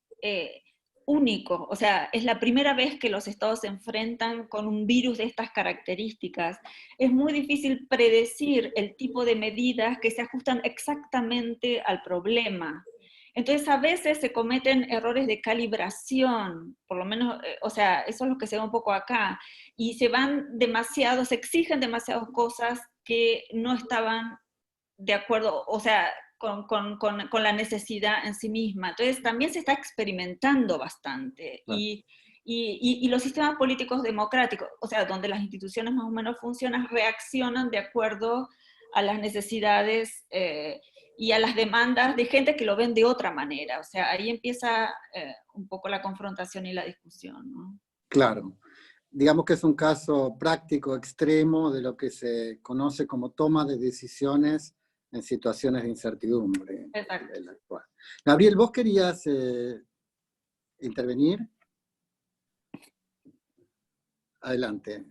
único, o sea, es la primera vez que los estados se enfrentan con un virus de estas características. Es muy difícil predecir el tipo de medidas que se ajustan exactamente al problema. Entonces, a veces se cometen errores de calibración, por lo menos, o sea, eso es lo que se ve un poco acá, y se exigen demasiadas cosas que no estaban de acuerdo, o sea, con la necesidad en sí misma. Entonces, también se está experimentando bastante. Claro. Y los sistemas políticos democráticos, o sea, donde las instituciones más o menos funcionan, reaccionan de acuerdo a las necesidades y a las demandas de gente que lo ven de otra manera. O sea, ahí empieza un poco la confrontación y la discusión, ¿no? Claro. Digamos que es un caso práctico, extremo, de lo que se conoce como toma de decisiones en situaciones de incertidumbre. Exacto. El actual. Gabriel, ¿vos querías intervenir? Adelante.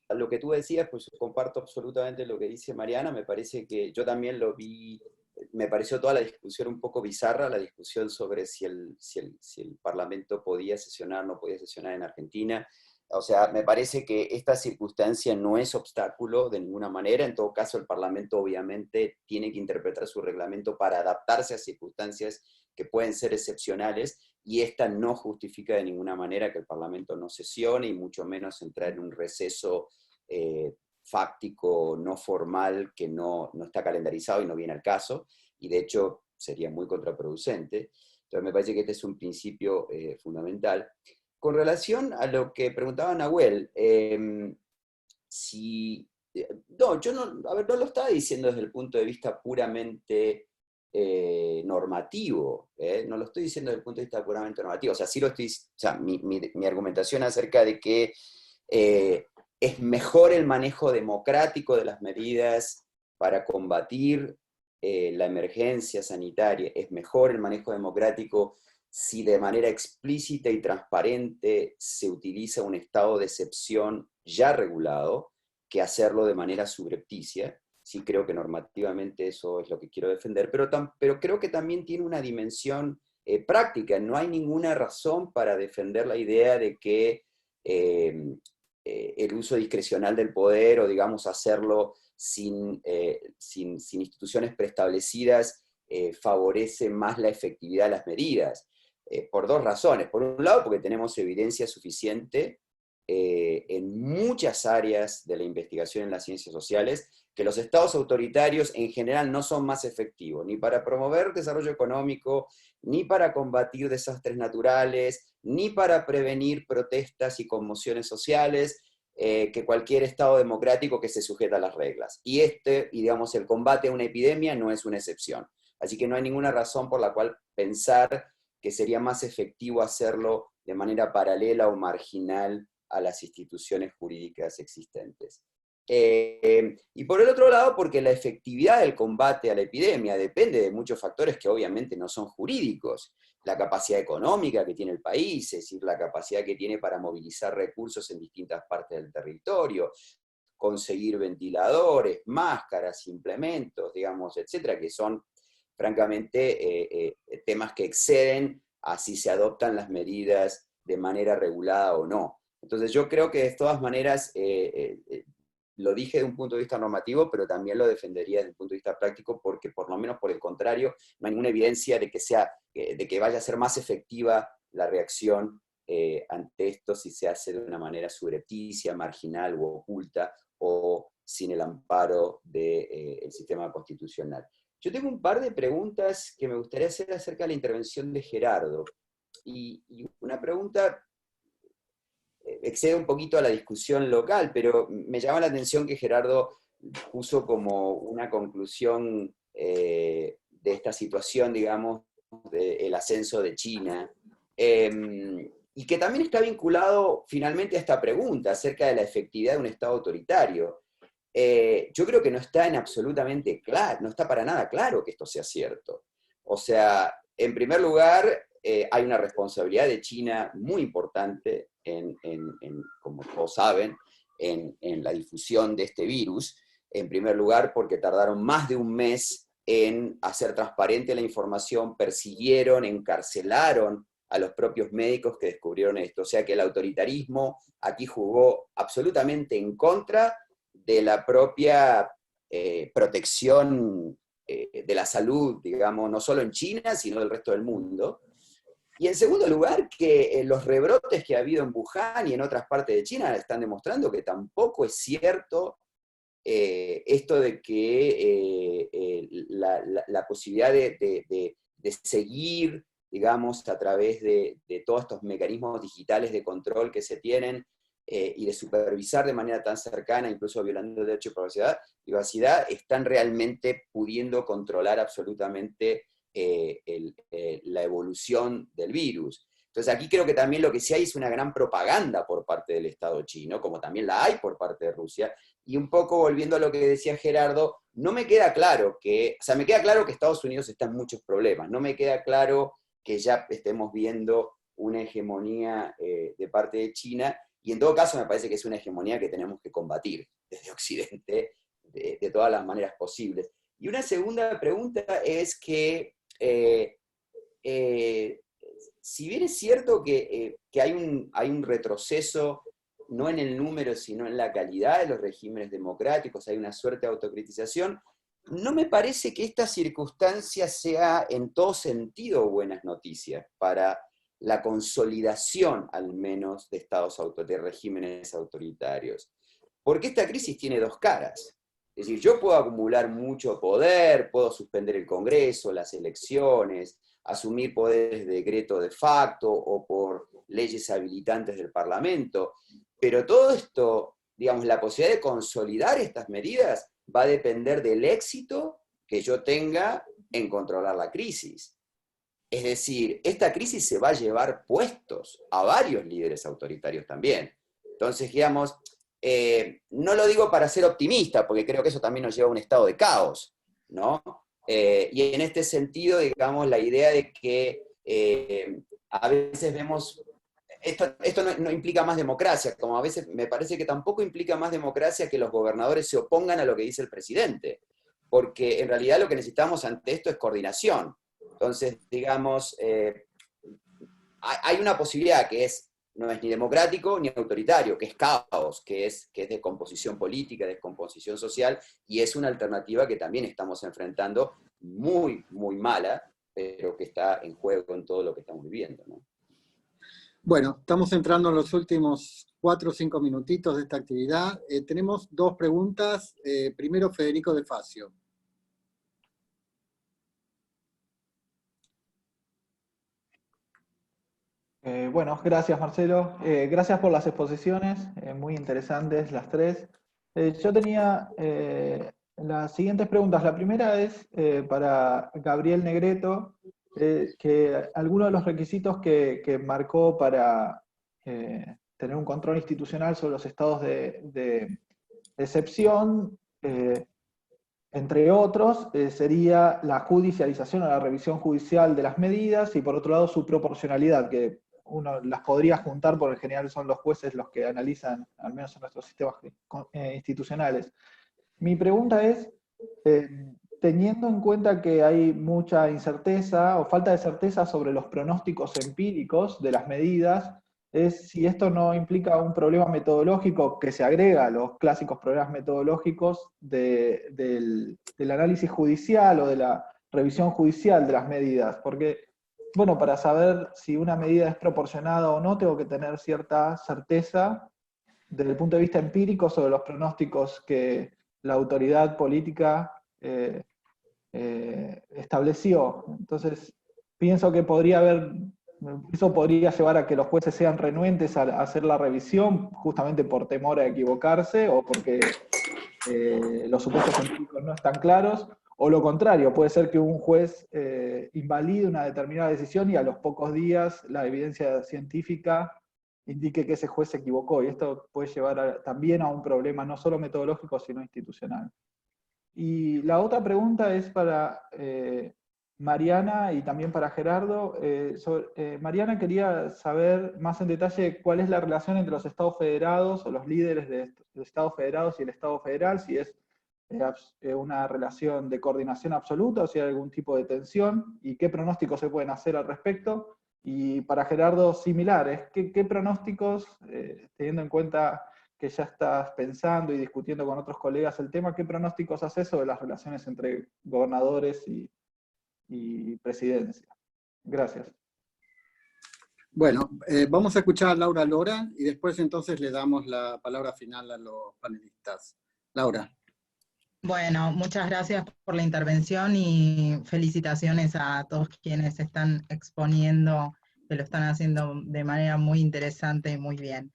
A lo que tú decías, pues comparto absolutamente lo que dice Mariana, me parece que yo también lo vi, me pareció toda la discusión un poco bizarra, la discusión sobre si el Parlamento podía sesionar, no podía sesionar en Argentina. O sea, me parece que esta circunstancia no es obstáculo de ninguna manera. En todo caso, el Parlamento obviamente tiene que interpretar su reglamento para adaptarse a circunstancias que pueden ser excepcionales, y esta no justifica de ninguna manera que el Parlamento no sesione, y mucho menos entrar en un receso fáctico, no formal, que no está calendarizado y no viene al caso, y de hecho sería muy contraproducente. Entonces me parece que este es un principio fundamental. Con relación a lo que preguntaba Nahuel, no, yo no, a ver, no lo estaba diciendo desde el punto de vista puramente normativo, no lo estoy diciendo desde el punto de vista puramente normativo, o sea, sí lo estoy, o sea, mi argumentación acerca de que es mejor el manejo democrático de las medidas para combatir la emergencia sanitaria, es mejor el manejo democrático si de manera explícita y transparente se utiliza un estado de excepción ya regulado, que hacerlo de manera subrepticia. Sí creo que normativamente eso es lo que quiero defender, pero creo que también tiene una dimensión práctica. No hay ninguna razón para defender la idea de que el uso discrecional del poder, o digamos hacerlo sin instituciones preestablecidas, favorece más la efectividad de las medidas. Por dos razones. Por un lado, porque tenemos evidencia suficiente en muchas áreas de la investigación en las ciencias sociales, que los estados autoritarios en general no son más efectivos, ni para promover desarrollo económico, ni para combatir desastres naturales, ni para prevenir protestas y conmociones sociales, que cualquier estado democrático que se sujeta a las reglas. Y digamos, el combate a una epidemia no es una excepción. Así que no hay ninguna razón por la cual pensar que sería más efectivo hacerlo de manera paralela o marginal a las instituciones jurídicas existentes. Y por el otro lado, porque la efectividad del combate a la epidemia depende de muchos factores que obviamente no son jurídicos. La capacidad económica que tiene el país, es decir, la capacidad que tiene para movilizar recursos en distintas partes del territorio, conseguir ventiladores, máscaras, implementos, digamos, etcétera, que son francamente temas que exceden a si se adoptan las medidas de manera regulada o no. Entonces yo creo que de todas maneras, lo dije de un punto de vista normativo, pero también lo defendería desde un punto de vista práctico, porque por lo menos por el contrario, no hay ninguna evidencia de que vaya a ser más efectiva la reacción ante esto si se hace de una manera subrepticia, marginal o oculta, o sin el amparo del sistema constitucional. Yo tengo un par de preguntas que me gustaría hacer acerca de la intervención de Gerardo. Y una pregunta excede un poquito a la discusión local, pero me llama la atención que Gerardo puso como una conclusión de esta situación, digamos, del ascenso de China, y que también está vinculado finalmente a esta pregunta acerca de la efectividad de un Estado autoritario. Yo creo que no está absolutamente claro, no está para nada claro que esto sea cierto. O sea, en primer lugar, hay una responsabilidad de China muy importante, como todos saben, en la difusión de este virus. En primer lugar, porque tardaron más de un mes en hacer transparente la información, persiguieron, encarcelaron a los propios médicos que descubrieron esto. O sea que el autoritarismo aquí jugó absolutamente en contra de la propia protección de la salud, digamos, no solo en China, sino del resto del mundo. Y en segundo lugar, que los rebrotes que ha habido en Wuhan y en otras partes de China están demostrando que tampoco es cierto esto de que la posibilidad de seguir, digamos, a través de todos estos mecanismos digitales de control que se tienen, y de supervisar de manera tan cercana, incluso violando el derecho de privacidad, están realmente pudiendo controlar absolutamente la evolución del virus. Entonces aquí creo que también lo que sí hay es una gran propaganda por parte del Estado chino, como también la hay por parte de Rusia, y un poco volviendo a lo que decía Gerardo, no me queda claro que, o sea, me queda claro que Estados Unidos está en muchos problemas, no me queda claro que ya estemos viendo una hegemonía de parte de China, y en todo caso me parece que es una hegemonía que tenemos que combatir desde Occidente de todas las maneras posibles. Y una segunda pregunta es que, si bien es cierto que hay un retroceso, no en el número, sino en la calidad de los regímenes democráticos, hay una suerte de autocritización, no me parece que esta circunstancia sea en todo sentido buenas noticias para la consolidación, al menos, de de regímenes autoritarios. Porque esta crisis tiene dos caras. Es decir, yo puedo acumular mucho poder, puedo suspender el Congreso, las elecciones, asumir poderes de decreto de facto o por leyes habilitantes del Parlamento, pero todo esto, digamos, la posibilidad de consolidar estas medidas va a depender del éxito que yo tenga en controlar la crisis. Es decir, esta crisis se va a llevar puestos a varios líderes autoritarios también. Entonces, digamos, no lo digo para ser optimista, porque creo que eso también nos lleva a un estado de caos, ¿no? Y en este sentido, digamos, la idea de que a veces vemos, esto no implica más democracia, como a veces me parece que tampoco implica más democracia que los gobernadores se opongan a lo que dice el presidente, porque en realidad lo que necesitamos ante esto es coordinación. Entonces, digamos, hay una posibilidad que no es ni democrático ni autoritario, que es caos, que es descomposición política, descomposición social, y es una alternativa que también estamos enfrentando muy, muy mala, pero que está en juego en todo lo que estamos viviendo, ¿no? Bueno, estamos entrando en los últimos 4 o 5 minutitos de esta actividad. Tenemos 2 preguntas. Primero, Federico de Facio. Bueno, gracias Marcelo. Gracias por las exposiciones, muy interesantes las 3. Yo tenía las siguientes preguntas. La primera es para Gabriel Negreto, que algunos de los requisitos que marcó para tener un control institucional sobre los estados de excepción, entre otros, sería la judicialización o la revisión judicial de las medidas, y por otro lado su proporcionalidad, que uno las podría juntar porque en general son los jueces los que analizan, al menos en nuestros sistemas institucionales. Mi pregunta es, teniendo en cuenta que hay mucha incerteza o falta de certeza sobre los pronósticos empíricos de las medidas, es si esto no implica un problema metodológico que se agrega a los clásicos problemas metodológicos del análisis judicial o de la revisión judicial de las medidas, porque bueno, para saber si una medida es proporcionada o no, tengo que tener cierta certeza desde el punto de vista empírico sobre los pronósticos que la autoridad política estableció. Entonces, pienso que eso podría llevar a que los jueces sean renuentes a hacer la revisión, justamente por temor a equivocarse, o porque los supuestos empíricos no están claros, o lo contrario, puede ser que un juez invalide una determinada decisión y a los pocos días la evidencia científica indique que ese juez se equivocó, y esto puede llevar también a un problema no solo metodológico, sino institucional. Y la otra pregunta es para Mariana y también para Gerardo. Mariana quería saber más en detalle cuál es la relación entre los estados federados o los líderes de estados federados y el Estado federal, si es una relación de coordinación absoluta o si hay algún tipo de tensión, y qué pronósticos se pueden hacer al respecto. Y para Gerardo, similares, ¿qué pronósticos, teniendo en cuenta que ya estás pensando y discutiendo con otros colegas el tema, qué pronósticos haces sobre las relaciones entre gobernadores y presidencia? Gracias. Bueno, vamos a escuchar a Laura Lora y después entonces le damos la palabra final a los panelistas. Laura. Bueno, muchas gracias por la intervención y felicitaciones a todos quienes están exponiendo, que lo están haciendo de manera muy interesante y muy bien.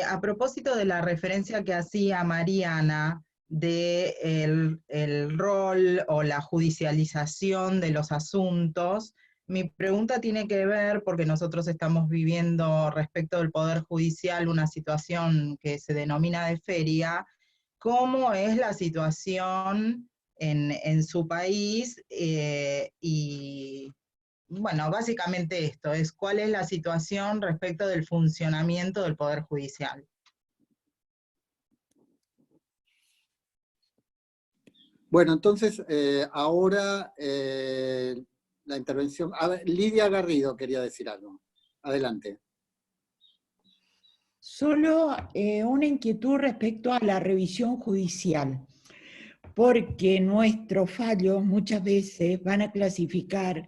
A propósito de la referencia que hacía Mariana de el rol o la judicialización de los asuntos, mi pregunta tiene que ver, porque nosotros estamos viviendo respecto del Poder Judicial una situación que se denomina de feria, ¿cómo es la situación en su país? Y bueno, básicamente esto, es cuál es la situación respecto del funcionamiento del Poder Judicial. Bueno, entonces ahora la intervención. A ver, Lidia Garrido quería decir algo. Adelante. Solo una inquietud respecto a la revisión judicial, porque nuestros fallos muchas veces van a clasificar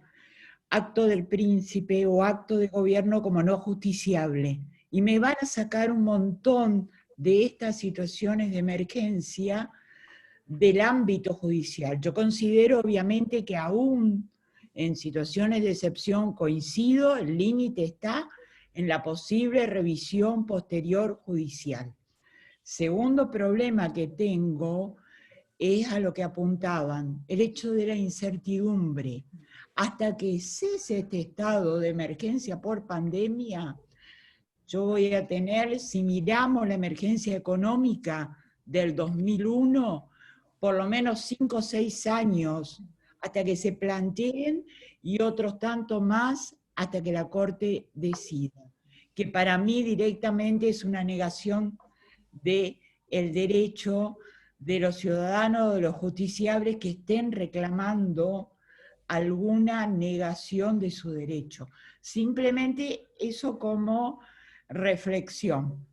acto del príncipe o acto de gobierno como no justiciable, y me van a sacar un montón de estas situaciones de emergencia del ámbito judicial. Yo considero obviamente que aún en situaciones de excepción coincido, el límite está en la posible revisión posterior judicial. Segundo problema que tengo es a lo que apuntaban, el hecho de la incertidumbre. Hasta que cese este estado de emergencia por pandemia, yo voy a tener, si miramos la emergencia económica del 2001, por lo menos 5 o 6 años hasta que se planteen y otros tanto más hasta que la Corte decida, que para mí directamente es una negación del derecho de los ciudadanos, de los justiciables que estén reclamando alguna negación de su derecho. Simplemente eso como reflexión.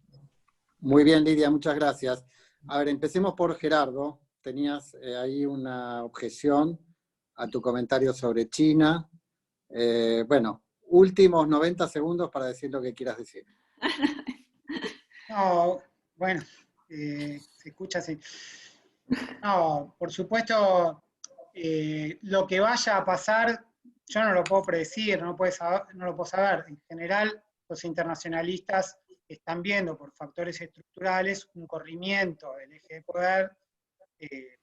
Muy bien, Lidia, muchas gracias. A ver, empecemos por Gerardo. Tenías ahí una objeción a tu comentario sobre China. Bueno, últimos 90 segundos para decir lo que quieras decir. No, bueno, se escucha así. No, por supuesto, lo que vaya a pasar, yo no lo puedo predecir, no lo puedo saber. En general, los internacionalistas están viendo por factores estructurales un corrimiento del eje de poder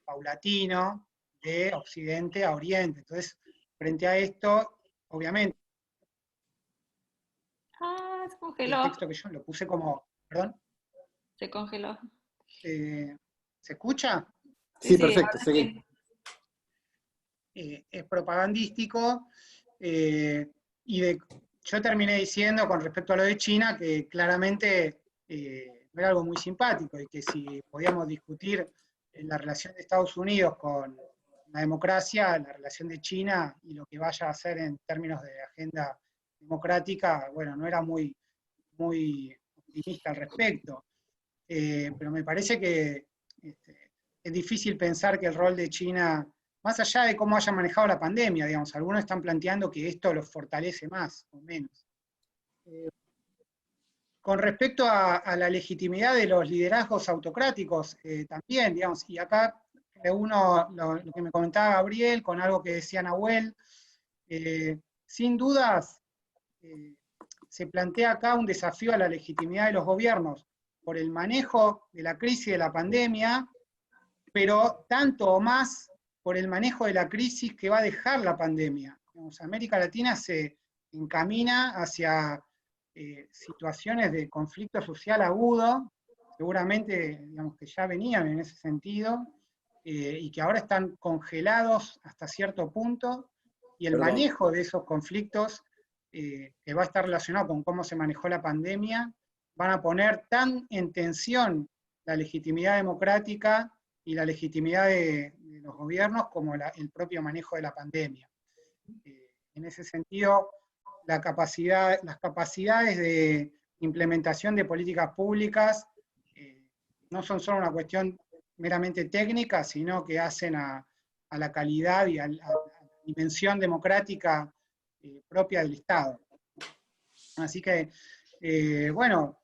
paulatino de Occidente a Oriente. Entonces, frente a esto, obviamente, Se congeló. el texto que yo lo puse como, perdón. Se congeló. ¿Se escucha? Sí, perfecto, seguí. Es propagandístico, yo terminé diciendo con respecto a lo de China que claramente no era algo muy simpático, y que si podíamos discutir la relación de Estados Unidos con la democracia, la relación de China y lo que vaya a hacer en términos de agenda democrática, bueno, no era muy, muy optimista al respecto. Pero me parece que es difícil pensar que el rol de China, más allá de cómo haya manejado la pandemia, digamos, algunos están planteando que esto los fortalece más o menos. Con respecto a la legitimidad de los liderazgos autocráticos, también, digamos, y acá uno lo que me comentaba Gabriel, con algo que decía Nahuel, sin dudas se plantea acá un desafío a la legitimidad de los gobiernos por el manejo de la crisis de la pandemia, pero tanto o más por el manejo de la crisis que va a dejar la pandemia. Digamos, América Latina se encamina hacia situaciones de conflicto social agudo, seguramente digamos, que ya venían en ese sentido, y que ahora están congelados hasta cierto punto, y el manejo de esos conflictos, que va a estar relacionado con cómo se manejó la pandemia, van a poner tan en tensión la legitimidad democrática y la legitimidad de los gobiernos como el propio manejo de la pandemia. En ese sentido, las capacidades de implementación de políticas públicas no son solo una cuestión meramente técnica, sino que hacen a la calidad y a la dimensión democrática propia del Estado. Así que, bueno,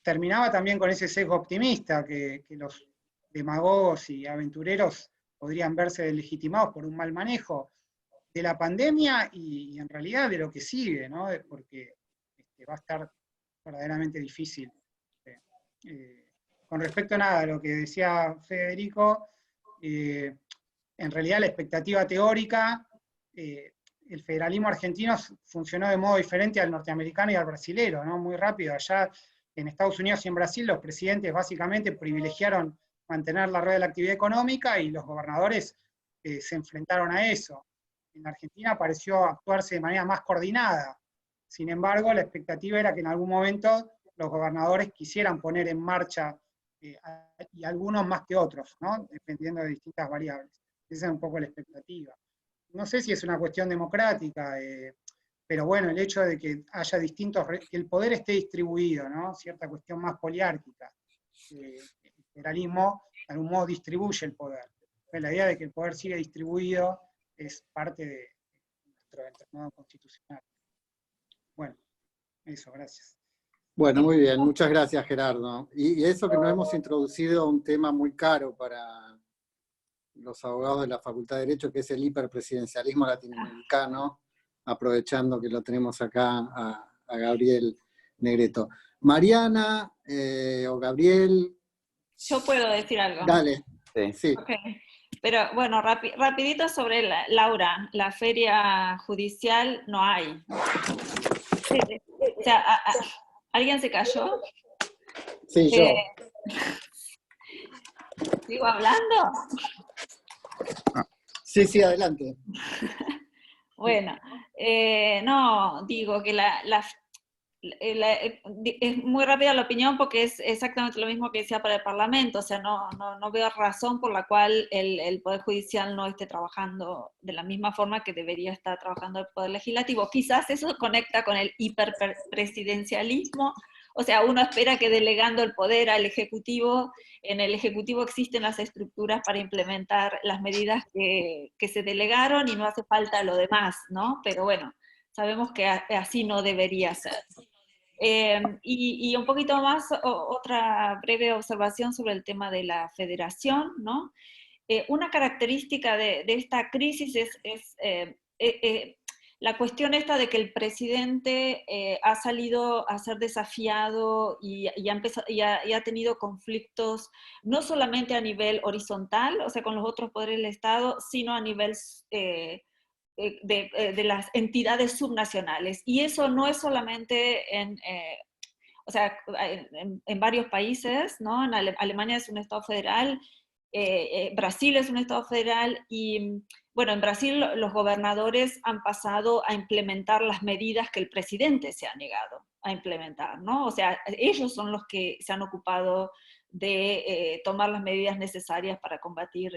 terminaba también con ese sesgo optimista, que los demagogos y aventureros podrían verse deslegitimados por un mal manejo de la pandemia y en realidad de lo que sigue, ¿no? Porque va a estar verdaderamente difícil Con respecto a lo que decía Federico, en realidad la expectativa teórica, el federalismo argentino funcionó de modo diferente al norteamericano y al brasilero, ¿no? Muy rápido. Allá en Estados Unidos y en Brasil los presidentes básicamente privilegiaron mantener la rueda de la actividad económica y los gobernadores se enfrentaron a eso. En Argentina pareció actuarse de manera más coordinada. Sin embargo, la expectativa era que en algún momento los gobernadores quisieran poner en marcha, y algunos más que otros, ¿no? Dependiendo de distintas variables. Esa es un poco la expectativa. No sé si es una cuestión democrática, pero bueno, el hecho de que haya distintos, que el poder esté distribuido, ¿no? Cierta cuestión más poliárquica. El federalismo, de algún modo, distribuye el poder. Pero la idea de que el poder sigue distribuido es parte de nuestro entramado constitucional. Bueno, eso, gracias. Bueno, muy bien, muchas gracias, Gerardo. Y eso que nos hemos introducido a un tema muy caro para los abogados de la Facultad de Derecho, que es el hiperpresidencialismo latinoamericano, aprovechando que lo tenemos acá a Gabriel Negreto. Mariana o Gabriel. Yo puedo decir algo. Dale. Sí. Okay. Pero bueno, rapidito sobre Laura, la feria judicial no hay. O sea, ¿alguien se cayó? Sí, yo. ¿Sigo hablando? Sí, adelante. Bueno, no, digo que es muy rápida la opinión porque es exactamente lo mismo que decía para el Parlamento, o sea, no veo razón por la cual el Poder Judicial no esté trabajando de la misma forma que debería estar trabajando el Poder Legislativo. Quizás eso conecta con el hiperpresidencialismo, o sea, uno espera que delegando el poder al Ejecutivo, en el Ejecutivo existen las estructuras para implementar las medidas que se delegaron y no hace falta lo demás, ¿no? Pero bueno, sabemos que así no debería ser. Y un poquito más, otra breve observación sobre el tema de la federación, ¿no? Una característica de esta crisis es la cuestión esta de que el presidente ha salido a ser desafiado y ha tenido conflictos no solamente a nivel horizontal, o sea, con los otros poderes del Estado, sino a nivel de las entidades subnacionales. Y eso no es solamente o sea, en varios países, ¿no? En Alemania es un Estado federal, Brasil es un Estado federal, y bueno, en Brasil los gobernadores han pasado a implementar las medidas que el presidente se ha negado a implementar, ¿no? O sea, ellos son los que se han ocupado de tomar las medidas necesarias para combatir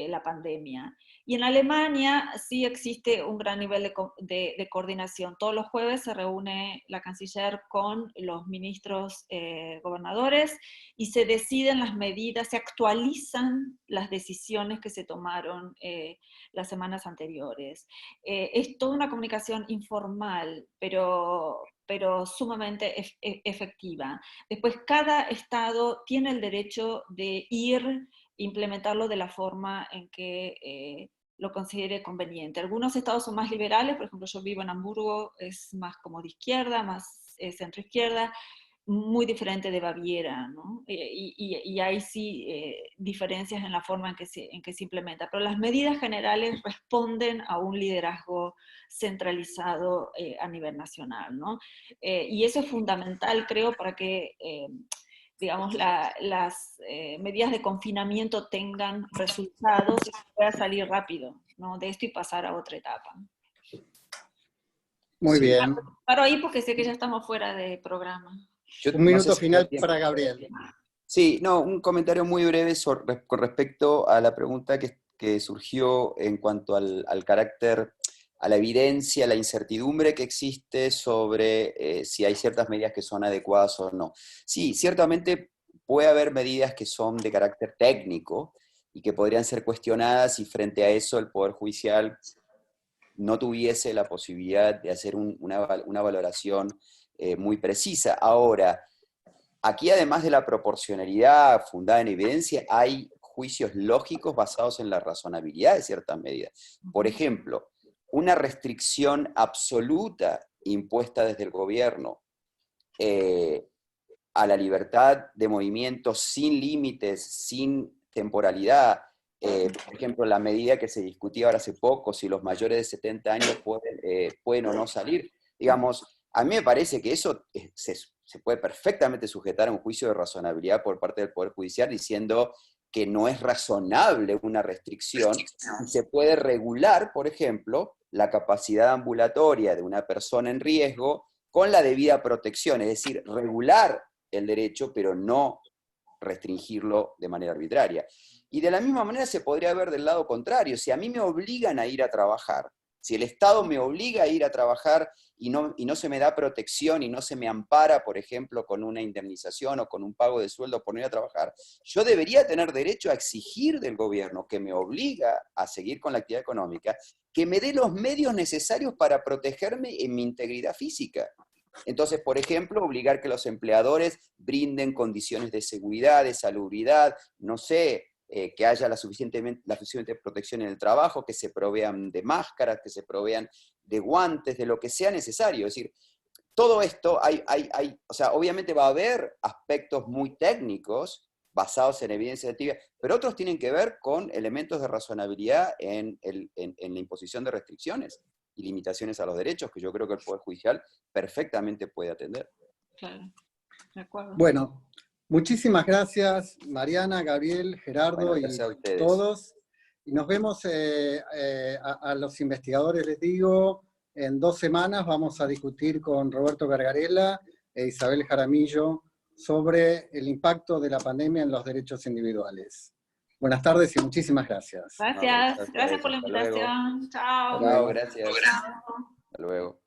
la pandemia. Y en Alemania sí existe un gran nivel de coordinación. Todos los jueves se reúne la canciller con los ministros gobernadores y se deciden las medidas, se actualizan las decisiones que se tomaron las semanas anteriores. Es toda una comunicación informal, pero sumamente efectiva. Después, cada estado tiene el derecho de implementarlo de la forma en que lo considere conveniente. Algunos estados son más liberales, por ejemplo, yo vivo en Hamburgo, es más como de izquierda, más centro-izquierda, muy diferente de Baviera, ¿no? Y hay sí diferencias en la forma en que se implementa, pero las medidas generales responden a un liderazgo centralizado a nivel nacional, ¿no? Y eso es fundamental, creo, para que digamos, las medidas de confinamiento tengan resultados y pueda salir rápido, ¿no? De esto y pasar a otra etapa. Muy bien. Paro ahí porque sé que ya estamos fuera de programa. Un minuto final para Gabriel. Sí, no, un comentario muy breve con respecto a la pregunta que surgió en cuanto al carácter, a la evidencia, a la incertidumbre que existe sobre si hay ciertas medidas que son adecuadas o no. Sí, ciertamente puede haber medidas que son de carácter técnico y que podrían ser cuestionadas, y frente a eso el Poder Judicial no tuviese la posibilidad de hacer una valoración muy precisa. Ahora, aquí además de la proporcionalidad fundada en evidencia, hay juicios lógicos basados en la razonabilidad de ciertas medidas. Por ejemplo, una restricción absoluta impuesta desde el gobierno a la libertad de movimiento sin límites, sin temporalidad. Por ejemplo, la medida que se discutía ahora hace poco, si los mayores de 70 años pueden o no salir. Digamos, a mí me parece que eso se puede perfectamente sujetar a un juicio de razonabilidad por parte del Poder Judicial, diciendo que no es razonable una restricción, y se puede regular, por ejemplo, la capacidad ambulatoria de una persona en riesgo con la debida protección, es decir, regular el derecho, pero no restringirlo de manera arbitraria. Y de la misma manera se podría ver del lado contrario. Si a mí me obligan a ir a trabajar, si el Estado me obliga a ir a trabajar y no se me da protección y no se me ampara, por ejemplo, con una indemnización o con un pago de sueldo por no ir a trabajar, yo debería tener derecho a exigir del gobierno, que me obliga a seguir con la actividad económica, que me dé los medios necesarios para protegerme en mi integridad física. Entonces, por ejemplo, obligar que los empleadores brinden condiciones de seguridad, de salubridad, no sé, que haya la suficiente protección en el trabajo, que se provean de máscaras, que se provean de guantes, de lo que sea necesario. Es decir, todo esto, o sea, obviamente va a haber aspectos muy técnicos basados en evidencia científica, pero otros tienen que ver con elementos de razonabilidad en la imposición de restricciones y limitaciones a los derechos, que yo creo que el Poder Judicial perfectamente puede atender. Claro, de acuerdo. Bueno, muchísimas gracias, Mariana, Gabriel, Gerardo y todos. Y nos vemos a los investigadores, les digo, en 2 semanas vamos a discutir con Roberto Gargarella e Isabel Jaramillo sobre el impacto de la pandemia en los derechos individuales. Buenas tardes y muchísimas gracias. Gracias por la invitación. Chao. Chao, gracias. Chao. Hasta luego.